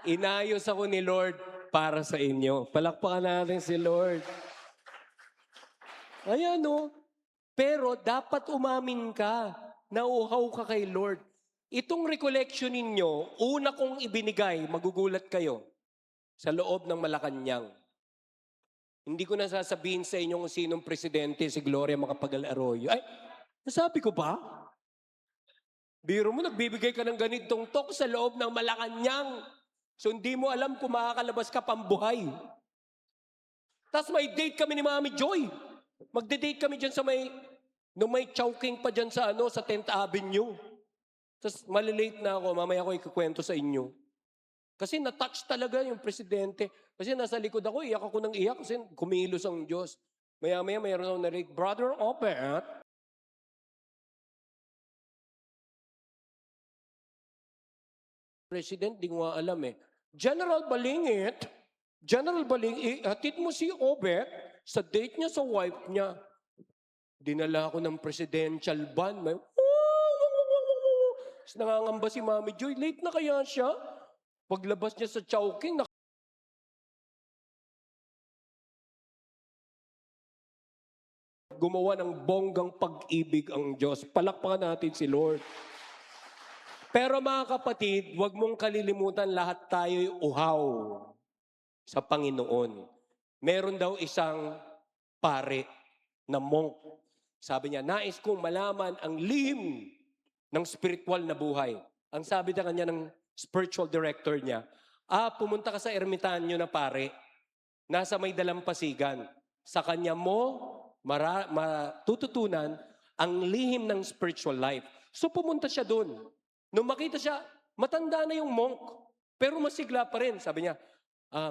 Inayos ako ni Lord para sa inyo. Palakpakan natin si Lord. Ayan o. Pero dapat umamin ka. Nauuhaw ka kay Lord. Itong recollection ninyo, una kong ibinigay, magugulat kayo, sa loob ng Malacanang. Hindi ko na sasabihin sa inyo kung sinong presidente, si Gloria Macapagal Arroyo. Ay, nasabi ko ba? Biro mo, nagbibigay ka ng ganitong talk sa loob ng Malacanang. So hindi mo alam kung makakalabas ka pambuhay. Tapos may date kami ni Mami Joy. Magde-date kami dyan sa may Chowking pa dyan sa 10th Avenue. Tapos malilate na ako, mamaya ako ikukwento sa inyo. Kasi na-touch talaga yung presidente. Kasi nasa likod ako, iyak ako ng iyak kasi kumilos ang Diyos. Maya-maya mayroon ako narinig, Brother Obet, President, di ko nga alam eh. General Balingit, hatid mo si Obet sa date niya sa wife niya. Dinala ako ng presidential van. May, nangangamba si Mami Joy. Late na kaya siya? Paglabas niya sa Chowking, gumawa ng bonggang pag-ibig ang Diyos. Palakpakan natin si Lord. Pero mga kapatid, huwag mong kalilimutan lahat tayo'y uhaw sa Panginoon. Meron daw isang pare na monk. Sabi niya, nais kong malaman ang lihim ng spiritual na buhay. Ang sabi na kanya ng spiritual director niya, pumunta ka sa ermitanyo na pare, nasa may dalampasigan. Sa kanya mo matututunan ang lihim ng spiritual life. So pumunta siya doon. Nung makita siya, matanda na yung monk, pero masigla pa rin. Sabi niya,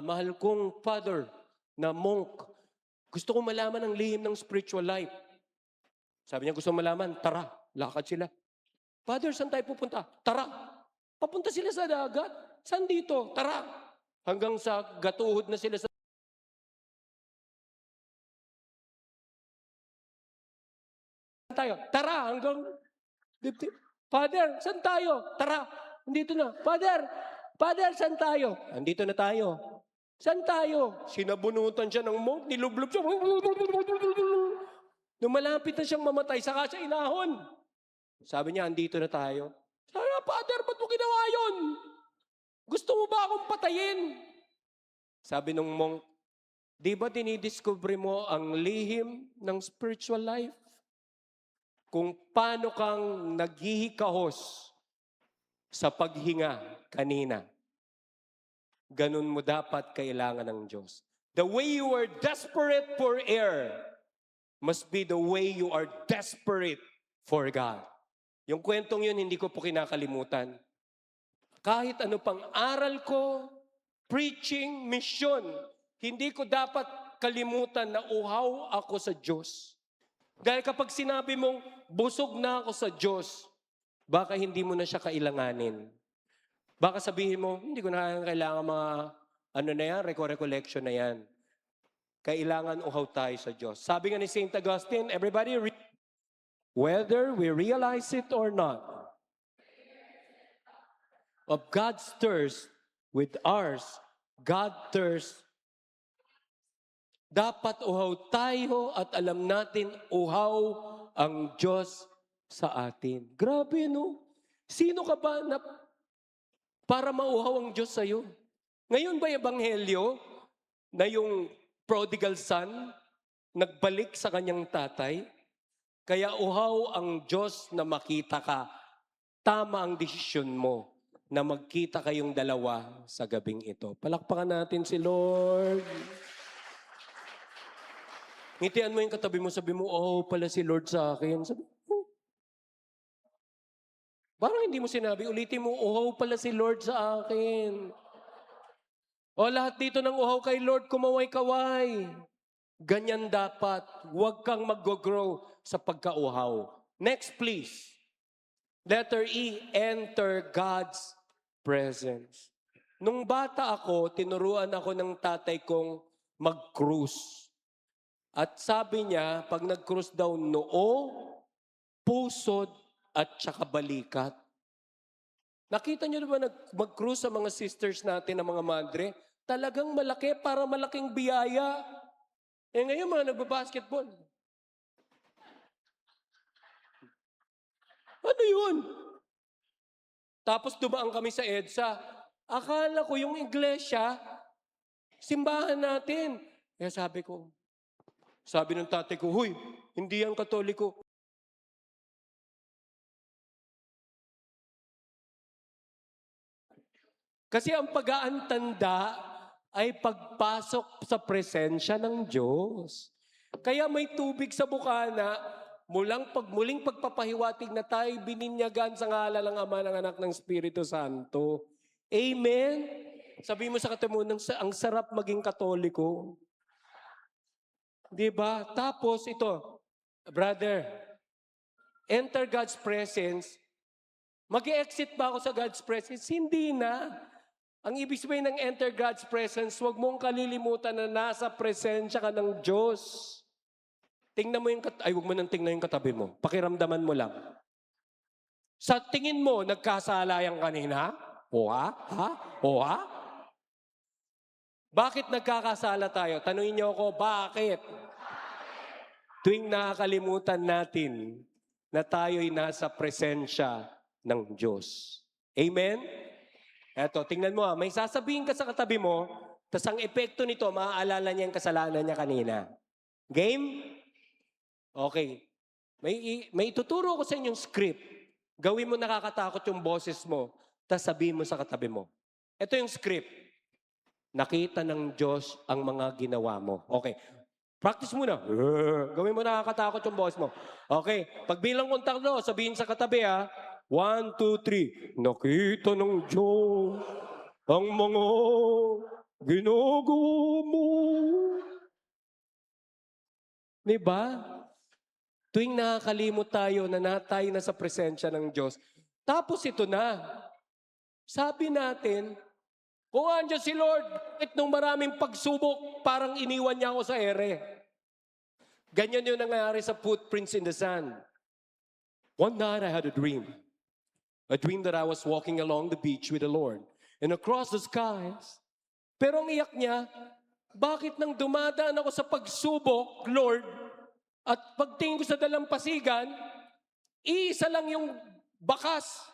mahal kong father na monk, gusto kong malaman ang lihim ng spiritual life. Sabi niya, gusto malaman, tara, lakad sila. Father, saan tayo pupunta? Tara. Papunta sila sa dagat. Saan dito? Tara. Hanggang sa gatuhod na sila sa tayo. Tara, hanggang dibdib. Father, saan tayo? Tara, andito na. Father, saan tayo? Andito na tayo. Saan tayo? Sinabunutan siya ng monk, nilublob siya. Nung malapit na siyang mamatay, saka siya inahon. Sabi niya, andito na tayo. Sabi niya, Father, ba't mo ginawa yun? Gusto mo ba akong patayin? Sabi nung monk, di ba dinidiscover mo ang lihim ng spiritual life? Kung paano kang naghihikahos sa paghinga kanina, ganun mo dapat kailangan ng Diyos. The way you are desperate for air must be the way you are desperate for God. Yung kwentong yun, hindi ko po kinakalimutan. Kahit ano pang aral ko, preaching, mission, hindi ko dapat kalimutan na uhaw ako sa Diyos. Dahil kapag sinabi mong, busog na ako sa Diyos, baka hindi mo na siya kailanganin. Baka sabihin mo, hindi ko na kailangan mga, recollection na yan. Kailangan uhaw tayo sa Diyos. Sabi nga ni St. Augustine, everybody read, whether we realize it or not, of God's thirst with ours, God thirsts. Dapat uhaw tayo at alam natin uhaw ang Diyos sa atin. Grabe, no? Sino ka ba na para mauhaw ang Diyos sa'yo? Ngayon ba yung ebanghelyo na yung prodigal son nagbalik sa kanyang tatay? Kaya uhaw ang Diyos na makita ka. Tama ang desisyon mo na magkita kayong dalawa sa gabing ito. Palakpakan natin si Lord. Ngitian mo yung katabi mo, sabi mo, oh, pala si Lord sa akin. Sabi, parang hindi mo sinabi, ulitin mo, oh, pala si Lord sa akin. O lahat dito ng uhaw kay Lord, kumaway-kaway. Ganyan dapat. Huwag kang mag-grow sa pagkauhaw. Next, please. Letter E, enter God's presence. Nung bata ako, tinuruan ako ng tatay kong mag-cruise. At sabi niya, pag nag-cruise daw noo, pusod, at saka balikat. Nakita niyo ba mag-cruise sa mga sisters natin, na mga madre? Talagang malaki para malaking biyaya. Ngayon mga nagbabasketball. Ano yun? Tapos dumaan kami sa EDSA. Akala ko yung iglesia, simbahan natin. Kaya sabi ng tatay ko, huy, hindi yan Katoliko. Kasi ang pag-aantanda ay pagpasok sa presensya ng Diyos. Kaya may tubig sa bukana, muling pagpapahiwatig na tayo bininyagan sa ngalan ng Ama, ng Anak, ng Espiritu Santo. Amen? Sabi mo sa katabi mo, ang sarap maging Katoliko. Diba? Tapos ito, brother, enter God's presence. Mag-exit ba ako sa God's presence? Hindi na. Ang ibig sabihin ng enter God's presence, huwag mong kalilimutan na nasa presensya ka ng Diyos. Tingnan mo yung huwag mo nang tingnan yung katabi mo. Pakiramdaman mo lang. Sa tingin mo, nagkasala yan kanina? O ha? Ha? O ha? Bakit nagkakasala tayo? Tanungin niyo ako, bakit? Tuwing nakakalimutan natin na tayo'y nasa presensya ng Diyos. Amen? Eto, tingnan mo may sasabihin ka sa katabi mo, tas ang epekto nito, maaalala niya yung kasalanan niya kanina. Game? Okay. May ituturo ko sa inyong script. Gawin mo nakakatakot yung boses mo, tas sabihin mo sa katabi mo. Ito yung script. Nakita ng Diyos ang mga ginawa mo. Okay. Practice muna. Gawin mo nakakatakot yung boses mo. Okay. Pagbilang kong tatlo, sabihin sa katabi 1, 2, 3. Nakita ng Diyos ang mga ginagawa mo. Diba? Tuwing nakakalimot tayo na tayo na sa presensya ng Diyos. Tapos ito na. Sabi natin, kung andyan si Lord, nung maraming pagsubok, parang iniwan niya ako sa ere. Ganyan yung nangyari sa footprints in the sand. One night I had a dream. A dream that I was walking along the beach with the Lord and across the skies. Pero ang iyak niya, bakit nang dumadaan ako sa pagsubok, Lord, at pagtingin ko sa dalampasigan, iisa lang yung bakas.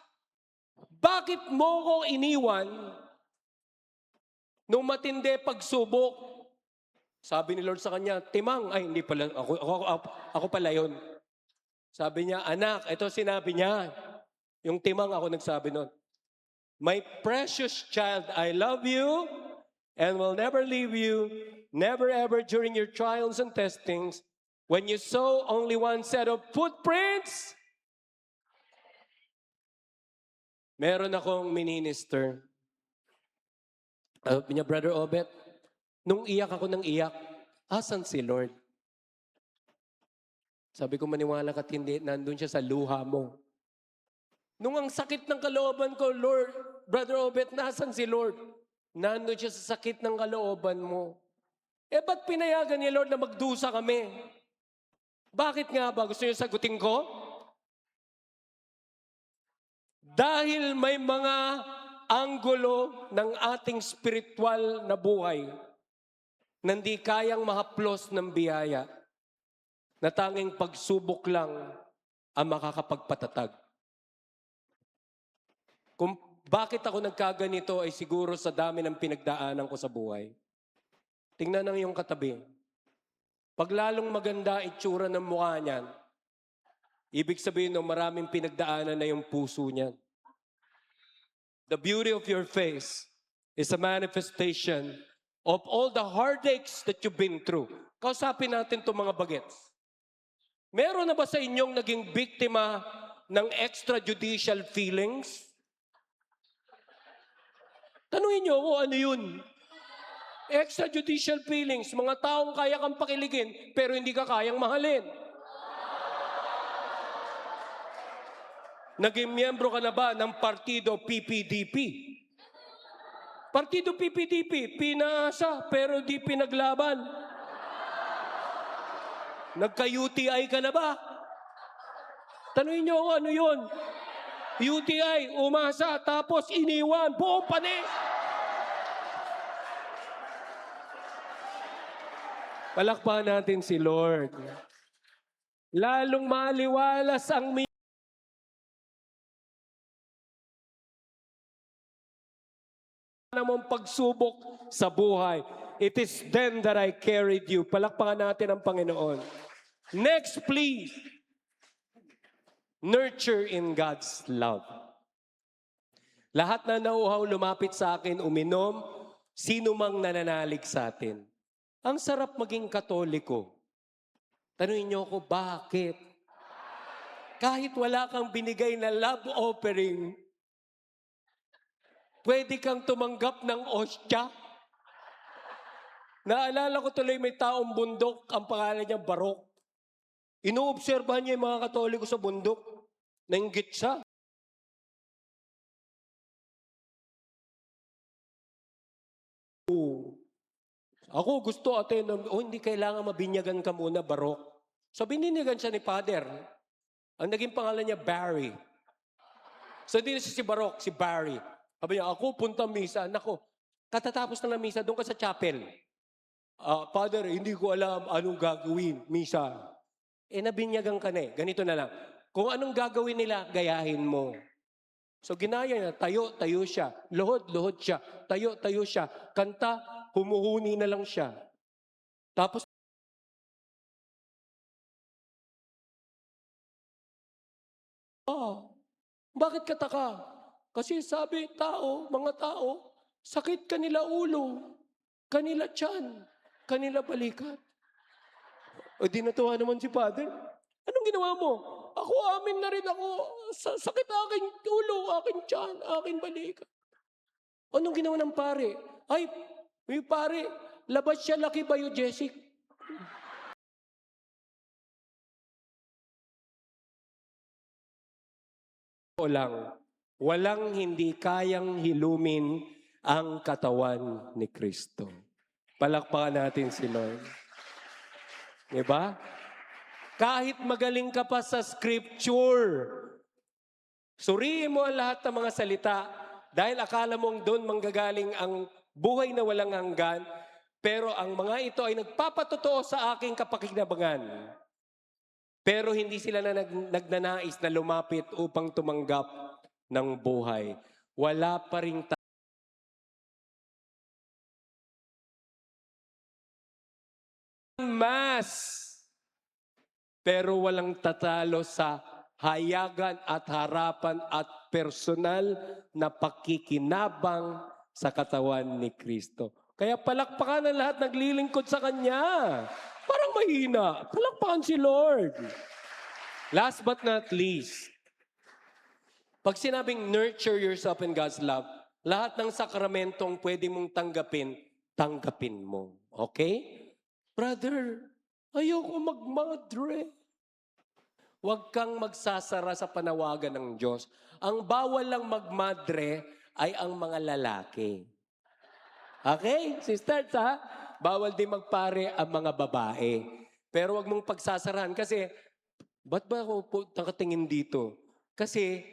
Bakit mo ko iniwan nung matindi pagsubok? Sabi ni Lord sa kanya, Timang, ay hindi pala, ako pala yun. Sabi niya, anak, ito sinabi niya. Yung Timang ako nagsabi nun. My precious child, I love you and will never leave you, never ever during your trials and testings. When you saw only one set of footprints, meron akong minister. Sabi niya, Brother Obet, nung iyak ako ng iyak, asan si Lord? Sabi ko, maniwala ka't hindi, nandun siya sa luha mo. Nung ang sakit ng kalooban ko, Lord, Brother Obet, nasan si Lord? Nandun siya sa sakit ng kalooban mo. Ba't pinayagan ni Lord na magdusa kami? Bakit nga ba? Gusto niyo sagutin ko? Dahil may mga anggulo ng ating spiritual na buhay na hindi kayang mahaplos ng biyaya, na tanging pagsubok lang ang makakapagpatatag. Kung bakit ako nagkaganito ay siguro sa dami ng pinagdaanan ko sa buhay. Tingnan ng iyong katabi. Pag lalong maganda itsura ng mukha niyan, ibig sabihin maraming pinagdaanan na yung puso niyan. The beauty of your face is a manifestation of all the heartaches that you've been through. Kausapin natin itong mga bagets. Meron na ba sa inyong naging biktima ng extrajudicial feelings? Tanungin niyo ako, ano yun? Extrajudicial feelings, mga taong kaya kang pakiligin, pero hindi ka kayang mahalin. Naging miyembro ka na ba ng Partido PPDP? Partido PPDP, pinasa, pero di pinaglaban. Nagka-UTI ka na ba? Tanungin niyo ako, ano yun? UTI, umasa, tapos iniwan, buong panis. Palakpakan natin si Lord. Lalong maliwalas ang mong pagsubok sa buhay. It is then that I carried you. Palakpakan natin ang Panginoon. Next, please. Nurture in God's love. Lahat na nauuhaw lumapit sa akin, uminom, sino mang nananalig sa atin. Ang sarap maging Katoliko. Tanungin niyo ako, bakit? kahit wala kang binigay na love offering, pwede kang tumanggap ng ostya. Naalala ko tuloy may taong bundok, ang pangalan niya Barok. Inoobserbahan niya yung mga Katoliko sa bundok. Nainggit siya. Ako gusto hindi kailangan mabinyagan ka muna, Barok. So bininyagan siya ni Father. Ang naging pangalan niya Barry. So hindi na si Barok, si Barry. Sabi niya, ako punta misa. Nako, katatapos na ng misa, doon ka sa chapel. Father, hindi ko alam anong gagawin, misa. Nabinyagan ka na eh. Ganito na lang. Kung anong gagawin nila, gayahin mo. So ginaya niya, tayo siya. Luhod siya. Tayo siya. Kanta, humuhuni na lang siya. Tapos, bakit kataka? Kasi sabi, mga tao, sakit kanila ulo, kanila tiyan, kanila balikat. O di natuwa naman si Father. Anong ginawa mo? Ako, amin na rin ako. Sakit aking ulo, aking tiyan, aking balikat. Anong ginawa ng pare? Ay, may pare, labas siya Lucky Biogesic. Walang hindi kayang hilumin ang katawan ni Kristo. Palakpakan natin si Lord. Diba? Kahit magaling ka pa sa scripture, suriin mo ang lahat ng mga salita dahil akala mong doon manggagaling ang buhay na walang hanggan, pero ang mga ito ay nagpapatotoo sa aking kapakinabangan. Pero hindi sila nagnanais na lumapit upang tumanggap ng buhay. Wala pa rin mas, pero walang tatalo sa hayagan at harapan at personal na pakikinabang sa katawan ni Kristo. Kaya palakpakan ang lahat naglilingkod sa Kanya. Parang mahina. Palakpakan si Lord. Last but not least, pag sinabing nurture yourself in God's love, lahat ng sakramentong pwede mong tanggapin mo. Okay? Brother, ayoko magmadre. Huwag kang magsasara sa panawagan ng Diyos. Ang bawal lang magmadre ay ang mga lalaki. Okay? Sisters, ha? Bawal din magpare ang mga babae. Pero huwag mong pagsasarahan kasi, ba't ba ako nakatingin dito? Kasi,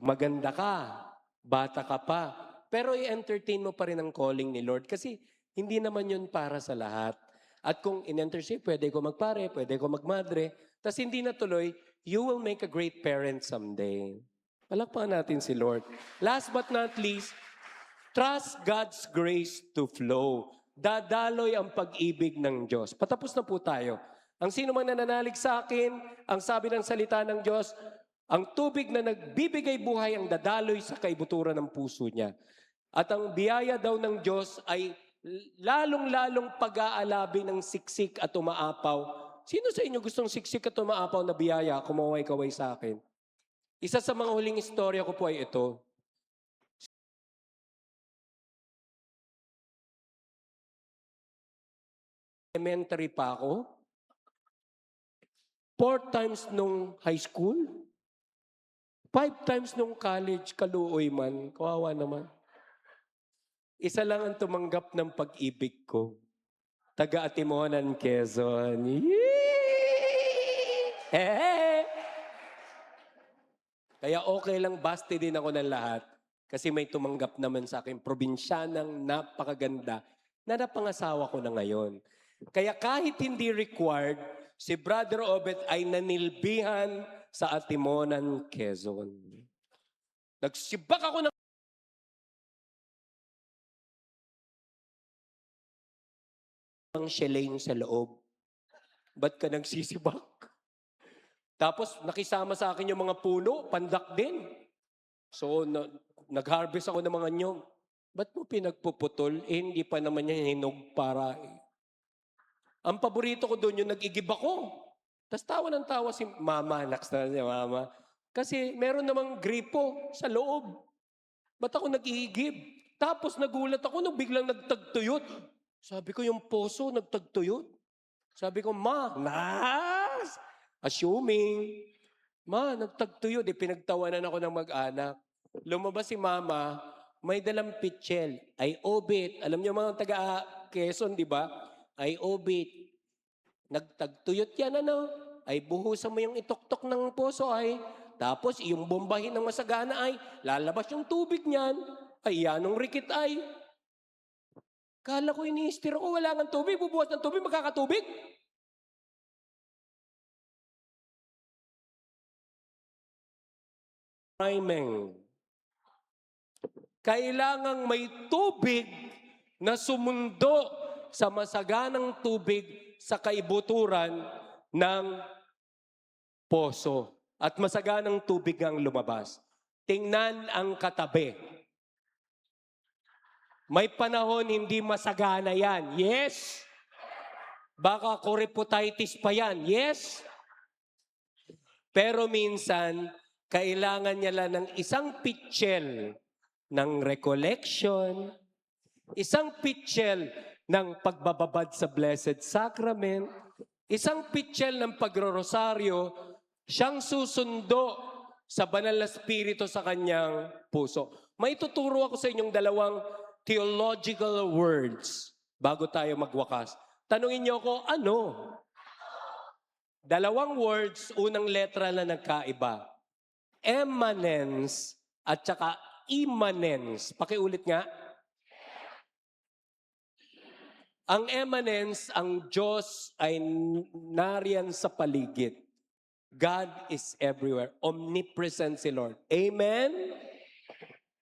maganda ka, bata ka pa, pero i-entertain mo pa rin ang calling ni Lord kasi hindi naman yun para sa lahat. At kung in-entertain, pwede ko magpare, pwede ko magmadre, tas hindi natuloy, you will make a great parent someday. Palakpakan natin si Lord. Last but not least, trust God's grace to flow. Dadaloy ang pag-ibig ng Diyos. Patapos na po tayo. Ang sino man nananalig sa akin, ang sabi ng salita ng Diyos, ang tubig na nagbibigay buhay ang dadaloy sa kaibuturan ng puso niya. At ang biyaya daw ng Diyos ay lalong-lalong pag-aalabi ng siksik at umaapaw. Sino sa inyo gustong siksik at umaapaw na biyaya? Kumaway-kaway sa akin. Isa sa mga huling istorya ko po ay ito. Elementary pa ako. 4 times nung high school. 5 times nung college, kaluoy man. Kawawa naman. Isa lang ang tumanggap ng pag-ibig ko. Taga Atimonan, Quezon. Kaya okay lang, basti din ako ng lahat. Kasi may tumanggap naman sa akin, probinsyanang napakaganda na napangasawa ko na ngayon. Kaya kahit hindi required, si Brother Obet ay nanilbihan sa Atimonan, Quezon. Nagsibak ako ng Shelane sa loob. Ba't ka nagsisibak? Tapos nakisama sa akin yung mga puno, pandak din. So nag-harvest ako ng mga nyog. Ba't mo pinagpuputol? Hindi pa naman niya hinog para. Ang paborito ko doon yung nag-igib ako. Tas tawa ng tawa si mama, naks na niya mama. Kasi meron namang gripo sa loob. Ba't ako nag-iigib? Tapos nagulat ako nung biglang nagtagtuyot. Sabi ko, yung poso nagtagtuyot. Sabi ko, ma, nas! Assuming. Ma, nagtagtuyot. Pinagtawanan ako ng mag-anak. Lumabas si mama, may dalang pitchel. Ay obit. Alam niyo mga taga Quezon, di ba? Ay obit. Nagtagtuyot yan, ano? Ay buhusan mo yung ituktok ng poso ay. Tapos yung bombahin ng masagana ay lalabas yung tubig niyan. Ay yanong rikit ay. Kala ko ini-stir ko, wala ng tubig, bubuhat ng tubig, magkakatubig. Timing. Kailangang may tubig na sumundo sa masaganang tubig sa kaibuturan ng poso. At masaganang tubig ang lumabas. Tingnan ang katabi. May panahon hindi masagana yan. Yes. Baka coreputitis pa yan. Yes. Pero minsan, kailangan niya lang ng isang pitchel ng recollection, isang pitchel ng pagbababad sa Blessed Sacrament, isang pitchel ng pagrorosaryo, siyang susundo sa banal na spirito sa kanyang puso. May tuturo ako sa inyong dalawang theological words bago tayo magwakas. Tanungin niyo ako, ano? Dalawang words, unang letra na nagkaiba. Emanence at saka immanence. Pakiulit nga. Ang emanence, ang Diyos ay nariyan sa paligid. God is everywhere. Omnipresent si Lord. Amen?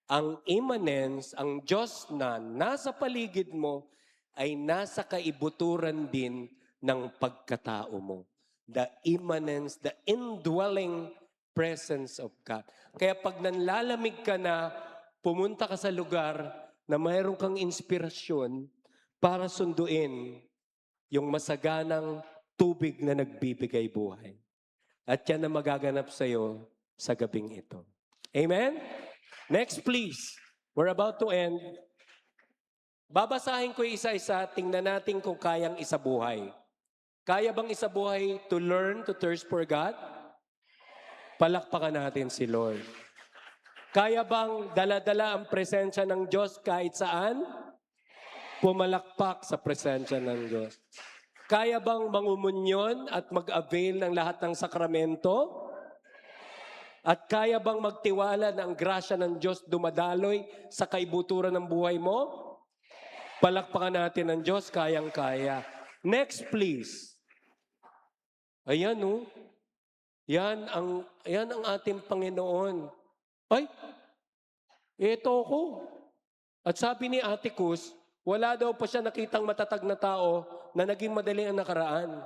Ang immanence, ang Diyos na nasa paligid mo, ay nasa kaibuturan din ng pagkatao mo. The immanence, the indwelling presence of God. Kaya pag nanlalamig ka na, pumunta ka sa lugar na mayroon kang inspirasyon para sunduin yung masaganang tubig na nagbibigay buhay. At yan ang magaganap sa iyo sa gabing ito. Amen? Next please. We're about to end. Babasahin ko isa-isa, tingnan natin kung kayang isabuhay. Kaya bang isabuhay to learn to thirst for God? Palakpakan natin si Lord. Kaya bang dala-dala ang presensya ng Diyos kahit saan? Pumalakpak sa presensya ng Diyos. Kaya bang mangumunyon at mag-avail ng lahat ng sakramento? At kaya bang magtiwala na ang grasya ng Diyos dumadaloy sa kaibuturan ng buhay mo? Palakpakan natin ng Diyos, kayang-kaya. Next, please. Ayan, no? Yan ang ating Panginoon. Ay, ito ko. At sabi ni Ate Kus, wala daw pa siya nakitang matatag na tao na naging madali ang nakaraan.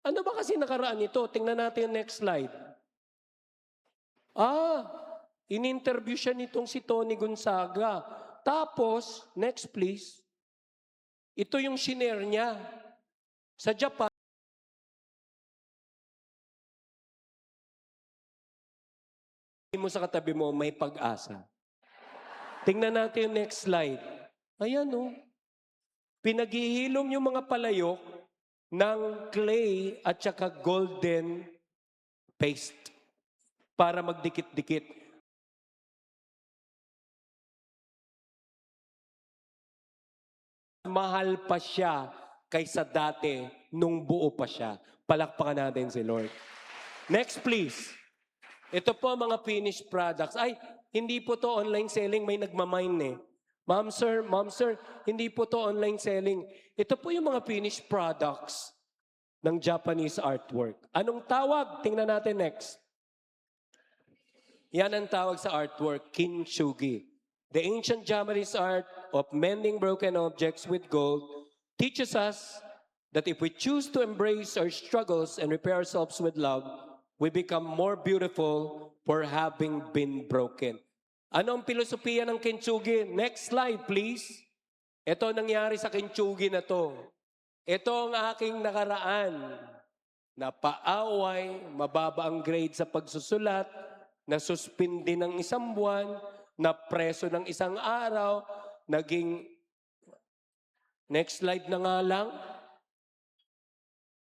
Ano ba kasi nakaraan ito? Tingnan natin yung next slide. In-interview siya nitong si Tony Gonzaga. Tapos, next please. Ito yung shinare niya. Sa Japan, mo sa katabi mo, may pag-asa. Tingnan natin yung next slide. Ayan o. Pinaghihilom yung mga palayok ng clay at saka golden paste para magdikit-dikit. Mahal pa siya kaysa dati nung buo pa siya. Palakpakan natin si Lord. Next please. Ito po mga finished products. Ay, hindi po to online selling. May nagmamine eh. Ma'am sir, hindi po to online selling. Ito po yung mga finished products ng Japanese artwork. Anong tawag? Tingnan natin next. Yan ang tawag sa artwork, kintsugi. The ancient Japanese art of mending broken objects with gold teaches us that if we choose to embrace our struggles and repair ourselves with love, we become more beautiful for having been broken. Ano ang filosofiya ng kintsugi? Next slide, please. Ito nangyari sa kintsugi na to. Ito ang aking nakaraan. napaaway, mababa ang grade sa pagsusulat, nasuspindi ng isang buwan, napreso ng isang araw, naging, next slide na nga lang.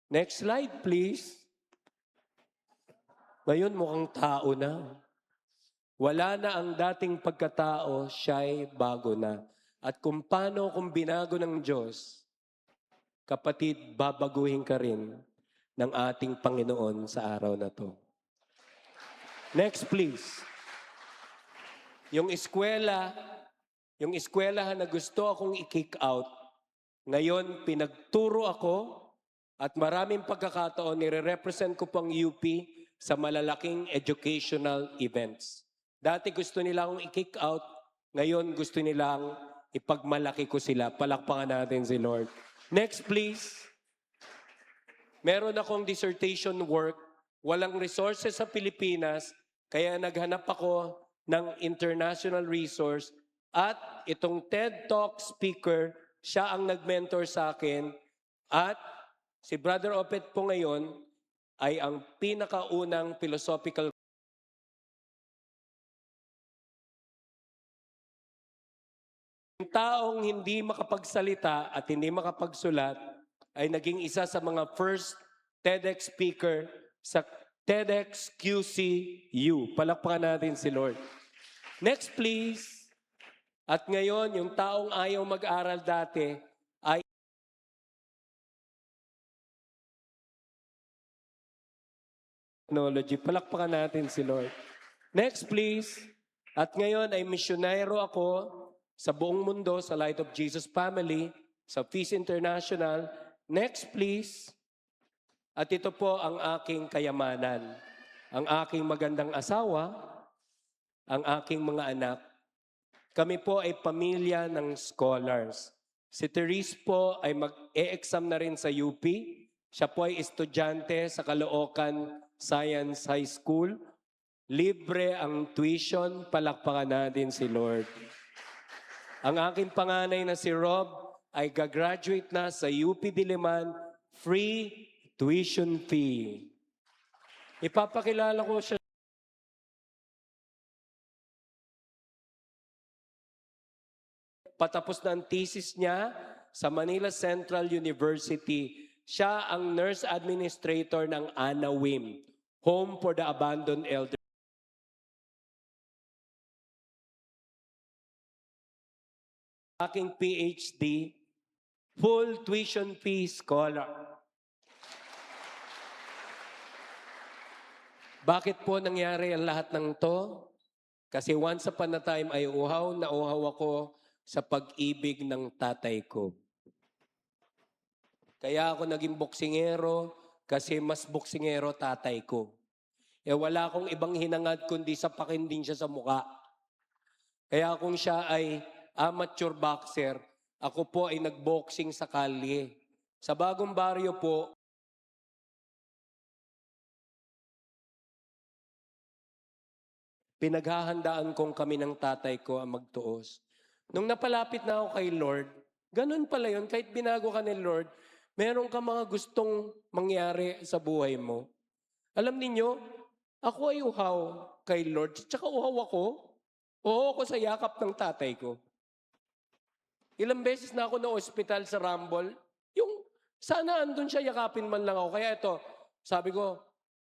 Next slide, please. Ngayon mukhang tao na. Wala na ang dating pagkatao, siya'y bago na. At kung paano kung binago ng Diyos, kapatid, babaguhin ka rin ng ating Panginoon sa araw na to. Next, please. Yung eskwelahan na gusto akong i-kick out, ngayon pinagturo ako at maraming pagkakataon nire-represent ko pang UP sa malalaking educational events. Dati gusto nila akong i-kick out, ngayon gusto nilang ipagmalaki ko sila. Palakpakan natin si Lord. Next, please. Meron akong dissertation work, walang resources sa Pilipinas, kaya naghanap ako ng international resource at itong TED Talk speaker, siya ang nag-mentor sa akin at si Brother Opet po ngayon ay ang pinakaunang philosophical taong hindi makapagsalita at hindi makapagsulat ay naging isa sa mga first TEDx speaker sa TEDx QCU. Palakpakan natin si Lord. Next, please. At ngayon, yung taong ayaw mag-aral dati ay technology. Palakpakan natin si Lord. Next, please. At ngayon ay misyonero ako sa buong mundo, sa Light of Jesus Family, sa Peace International. Next, please. At ito po ang aking kayamanan. Ang aking magandang asawa, ang aking mga anak. Kami po ay pamilya ng scholars. Si Therese po ay mag-e-exam na rin sa UP. Siya po ay estudyante sa Caloocan Science High School. Libre ang tuition. Palakpakan natin si Lord. Ang aking panganay na si Rob ay gagraduate na sa UP Diliman, free tuition fee. Ipapakilala ko siya. Patapos na ang thesis niya sa Manila Central University. Siya ang nurse administrator ng ANAWIM, Home for the Abandoned Elderly. Aking PhD, full tuition fee scholar. Bakit po nangyari ang lahat ng to? Kasi once upon a time ay uhaw na uhaw ako sa pag-ibig ng tatay ko. Kaya ako naging boksingero kasi mas boksingero tatay ko. Wala akong ibang hinangad kundi sa pakinding siya sa muka. Kaya kung siya ay amateur boxer, ako po ay nagboxing sa kalye. Sa Bagong Baryo po, pinaghahandaan kong kami ng tatay ko ang magtuos. Nung napalapit na ako kay Lord, ganun pala yun, kahit binago ka ni Lord, meron ka mga gustong mangyari sa buhay mo. Alam niyo, ako ay uhaw kay Lord, tsaka uhaw ako. Uhaw ako sa yakap ng tatay ko. Ilang beses na ako na ospital sa Rumble, yung sana andun siya, yakapin man lang ako. Kaya ito, sabi ko,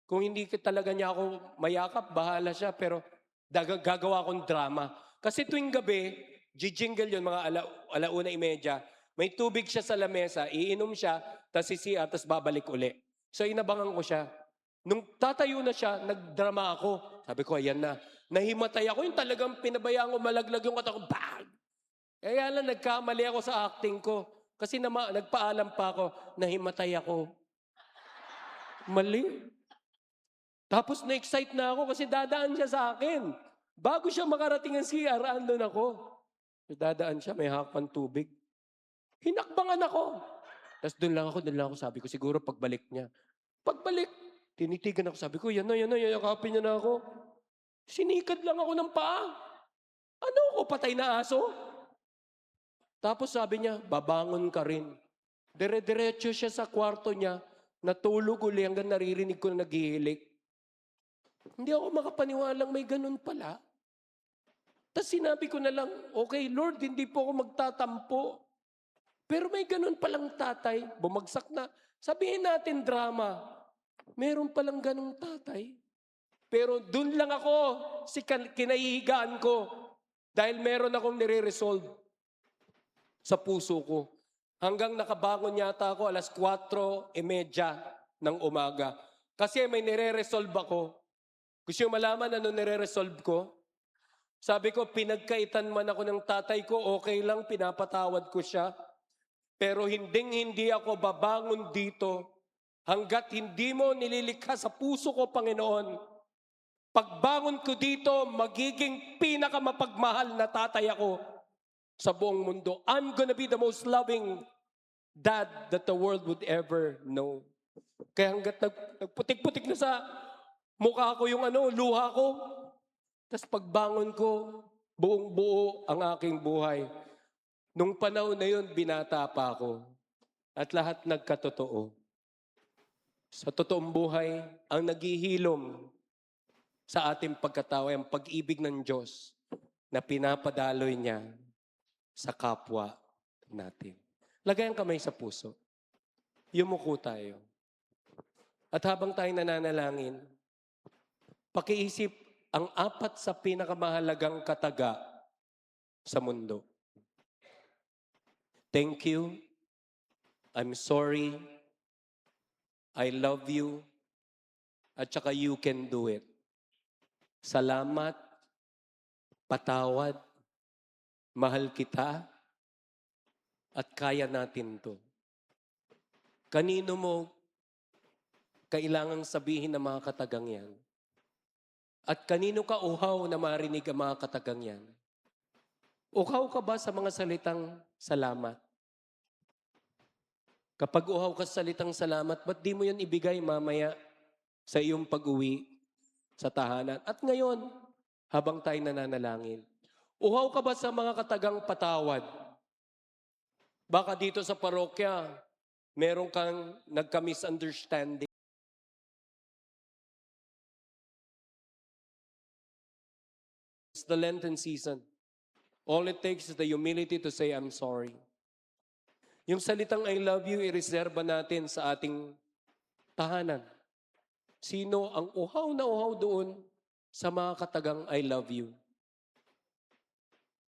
kung hindi talaga niya ako mayakap, bahala siya, pero gagawa akong drama. Kasi tuwing gabi, jingle yun, mga alauna imedya, may tubig siya sa lamesa, iinom siya, tas sisiya, tas babalik uli. So inabangan ko siya. Nung tatayo na siya, nagdrama ako. Sabi ko, ayan na. Nahimatay ako, yung talagang pinabayaan ko, malaglag yung kata ko, bang! Kaya lang nagkamali ako sa acting ko. Kasi nagpaalam pa ako, nahimatay ako. Mali. Tapos na-excite na ako kasi dadaan siya sa akin. Bago siya makarating ang CR, andun ako. Dadaan siya, may hakpan tubig. Hinakbangan ako. Tapos doon lang ako, sabi ko, siguro pagbalik niya. Pagbalik, tinitigan ako, sabi ko, yan na, yakapin niya na ako. Sinikad lang ako ng paa. Ano ako, patay na aso? Tapos sabi niya, babangon ka rin. Dire-diretso siya sa kwarto niya. Natulog uli hanggang naririnig ko na naghihilik. Hindi ako makapaniwalang may ganun pala. Tapos sinabi ko na lang, okay Lord, hindi po ako magtatampo. Pero may ganun palang tatay, bumagsak na. Sabihin natin drama, meron palang ganung tatay. Pero dun lang ako, kinahihigaan ko. Dahil meron akong nire-resolve sa puso ko. Hanggang nakabangon yata ako 4:30 ng umaga. Kasi may nire-resolve ako. Gusto nyo malaman ano nire-resolve ko? Sabi ko, pinagkaitan man ako ng tatay ko, okay lang, pinapatawad ko siya. Pero hindi ako babangon dito hanggat hindi mo nililikha sa puso ko, Panginoon. Pagbangon ko dito, magiging pinakamapagmahal na tatay ako sa buong mundo. I'm gonna be the most loving dad that the world would ever know. Kaya hanggat nagputik-putik na sa mukha ko yung luha ko, tapos pagbangon ko, buong buo ang aking buhay. Nung panahon na yun, binata pa ako. At lahat nagkatotoo. Sa totoong buhay, ang naghihilom sa ating pagkatao ay ang pag-ibig ng Diyos na pinapadaloy niya sa kapwa natin. Lagay ang kamay sa puso. Yumuko tayo. At habang tayo nananalangin, pakiisip ang 4 sa pinakamahalagang kataga sa mundo. Thank you. I'm sorry. I love you. At saka you can do it. Salamat. Patawad. Mahal kita. At kaya natin to. Kanino mo kailangang sabihin ng mga katagang yan? At kanino ka uhaw na marinig ang mga katagang yan? Uhaw ka ba sa mga salitang salamat? Kapag uhaw ka sa salitang salamat, ba't di mo yan ibigay mamaya sa iyong pag-uwi sa tahanan? At ngayon, habang tayo nananalangin, uhaw ka ba sa mga katagang patawad? Baka dito sa parokya, meron kang nagka-misunderstanding. It's the Lenten season. All it takes is the humility to say, I'm sorry. Yung salitang I love you, ireserba natin sa ating tahanan. Sino ang uhaw na uhaw doon sa mga katagang I love you?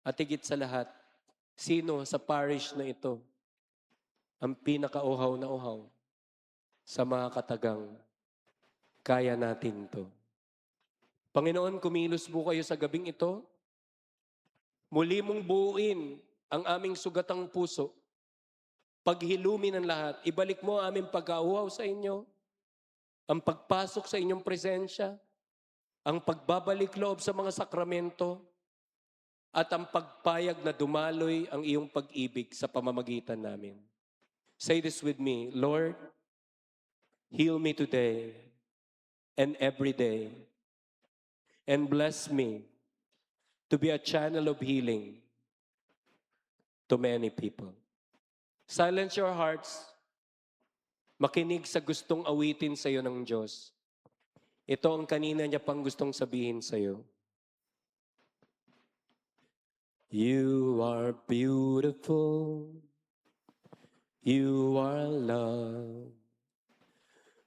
At higit sa lahat, sino sa parish na ito ang pinaka-uhaw na uhaw sa mga katagang kaya natin to? Panginoon, kumilos po kayo sa gabing ito. Muli mong buuin ang aming sugatang puso. Paghilumin ang lahat. Ibalik mo ang aming pag-auhaw sa inyo. Ang pagpasok sa inyong presensya. Ang pagbabalik loob sa mga sakramento. At ang pagpayag na dumaloy ang iyong pag-ibig sa pamamagitan namin. Say this with me, Lord, heal me today and every day. And bless me to be a channel of healing to many people. Silence your hearts. Makinig sa gustong awitin sa iyo ng Diyos. Ito ang kanina niya pang gustong sabihin sa iyo. You are beautiful. You are loved.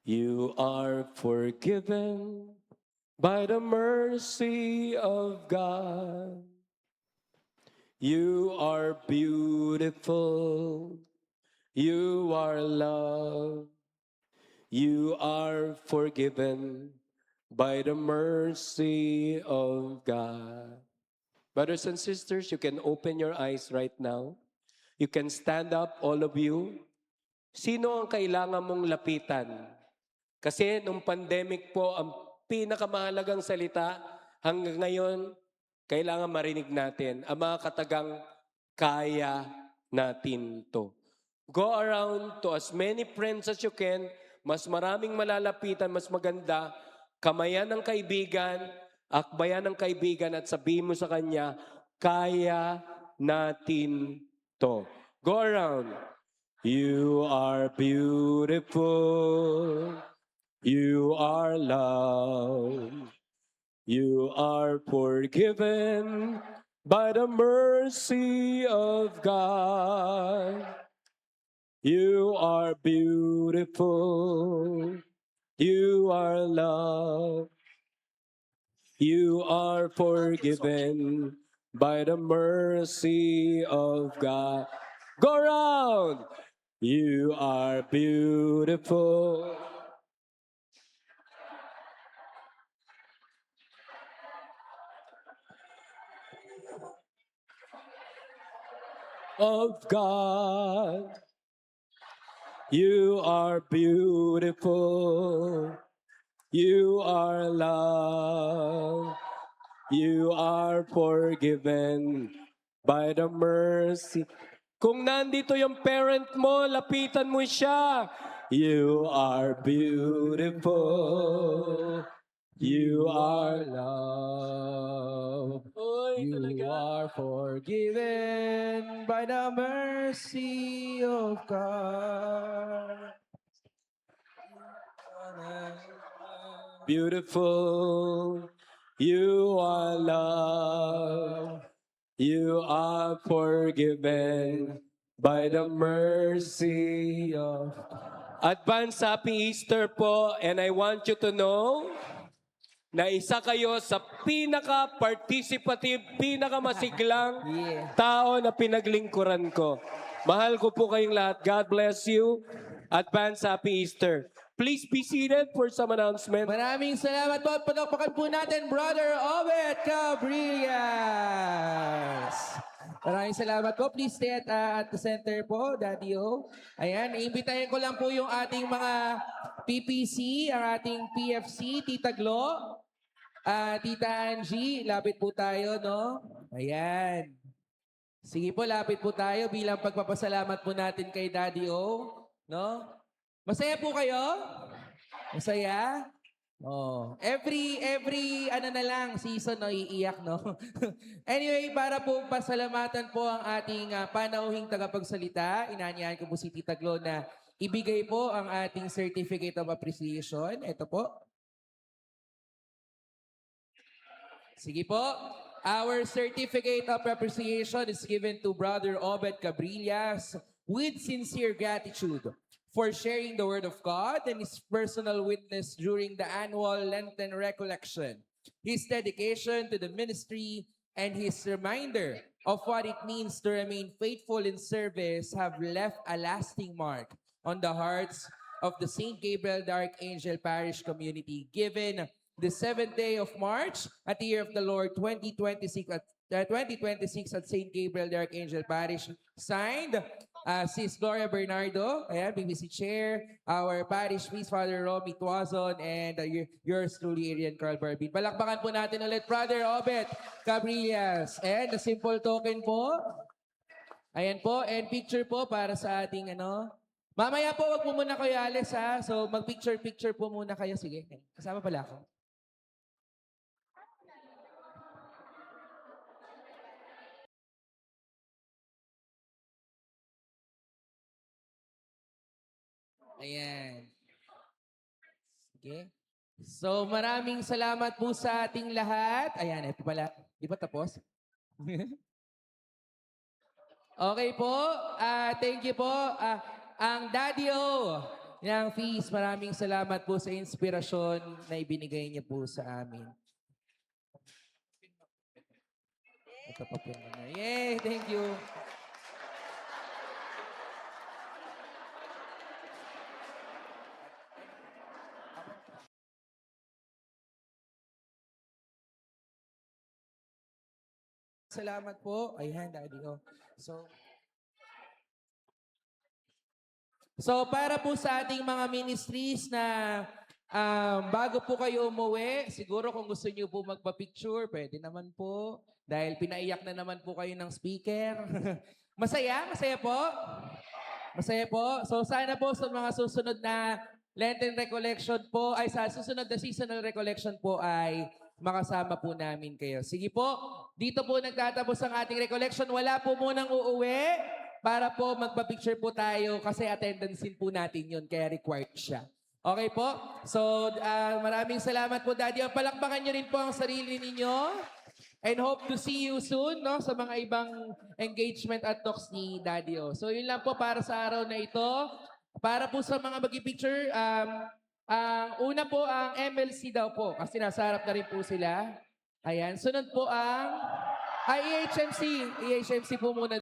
You are forgiven by the mercy of God. You are beautiful. You are loved. You are forgiven by the mercy of God. Brothers and sisters, you can open your eyes right now. You can stand up, all of you. Sino ang kailangan mong lapitan? Kasi nung pandemic po, ang pinakamahalagang salita hanggang ngayon, kailangan marinig natin. Ang mga katagang kaya natin to. Go around to as many friends as you can. Mas maraming malalapitan, mas maganda. Kamayan ng kaibigan, akbayan ng kaibigan at sabihin mo sa kanya, kaya natin to. Go around. You are beautiful. You are loved. You are forgiven by the mercy of God. You are beautiful. You are loved. You are forgiven by the mercy of God. Go round. You are beautiful. Of God. You are beautiful. You are loved. You are forgiven by the mercy. Kung nandito yung parent mo, lapitan mo siya. You are beautiful. You are loved. Oy, You talaga. are forgiven by the mercy of God. Beautiful. You are loved. You are forgiven by the mercy of Advance Happy Easter po, and I want you to know na isa kayo sa pinaka-participative, pinaka-masiglang Yeah. tao na pinaglingkuran ko. Mahal ko po kayong lahat. God bless you. Advance Happy Easter. Please be seated for some announcement. Maraming salamat po. Palakpakan po natin, Brother Obet Cabrillas. Maraming salamat po. Please stay at the center po, Daddy O. Ayan, iimbitahin ko lang po yung ating mga PPC, ang ating PFC, Tita Glo, Tita Angie, lapit po tayo, no? Ayan. Sige po, lapit po tayo bilang pagpapasalamat po natin kay Daddy O, no? Masaya po kayo? Masaya? Oh, every ano na lang season no iiyak no. Anyway, para po pasalamatan po ang ating panauhing tagapagsalita, inanyahan ko po si Tita Glo na ibigay po ang ating certificate of appreciation. Ito po. Sige po. Our certificate of appreciation is given to Brother Obed Cabrillas with sincere gratitude for sharing the Word of God and his personal witness during the annual Lenten recollection, his dedication to the ministry, and his reminder of what it means to remain faithful in service have left a lasting mark on the hearts of the St. Gabriel the Archangel Parish community, given the 7th day of March at the year of the Lord 2026 at St. Gabriel the Archangel Parish. Signed, Sis Gloria Bernardo, ayan, BBC Chair, our Parish Priest, Father Romy Tuazon, and yours truly, Arian Carl Barbin. Palakpakan po natin ulit, Brother Obet Cabrillas. And a simple token po. Ayan po, and picture po para sa ating ano. Mamaya po, wag po muna kayo alis ha. So mag-picture po muna kayo. Sige, kasama pala ako. Ayan. Sige. So maraming salamat po sa ating lahat. Ayan, ito pala. Di ba tapos? Okay po. Thank you po. Ang Daddy O ng Feast, maraming salamat po sa inspirasyon na ibinigay niya po sa amin. Ito pa po na. Yay! Thank you. Salamat po. Ayan, Daddy O. So para po sa ating mga ministries na bago po kayo umuwi, siguro kung gusto niyo po magpa-picture, pwede naman po. Dahil pinaiyak na naman po kayo ng speaker. Masaya? Masaya po? Masaya po? So sana po sa mga susunod na Lenten Recollection po, ay sa susunod na seasonal recollection po ay makasama po namin kayo. Sige po, dito po nagtatapos ang ating recollection. Wala po munang uuwi. para po magpa-picture po tayo kasi attendance din po natin yun, kaya required siya. Okay po? So, maraming salamat po, Daddy. Palakpakan nyo rin po ang sarili ninyo. And hope to see you soon, no? Sa mga ibang engagement at talks ni Daddy. So, yun lang po para sa araw na ito. Para po sa mga mag-picture, ang una po ang MLC daw po. Kasi nasa harap na rin po sila. Ayan. Sunod po ang EHMC. EHMC po muna.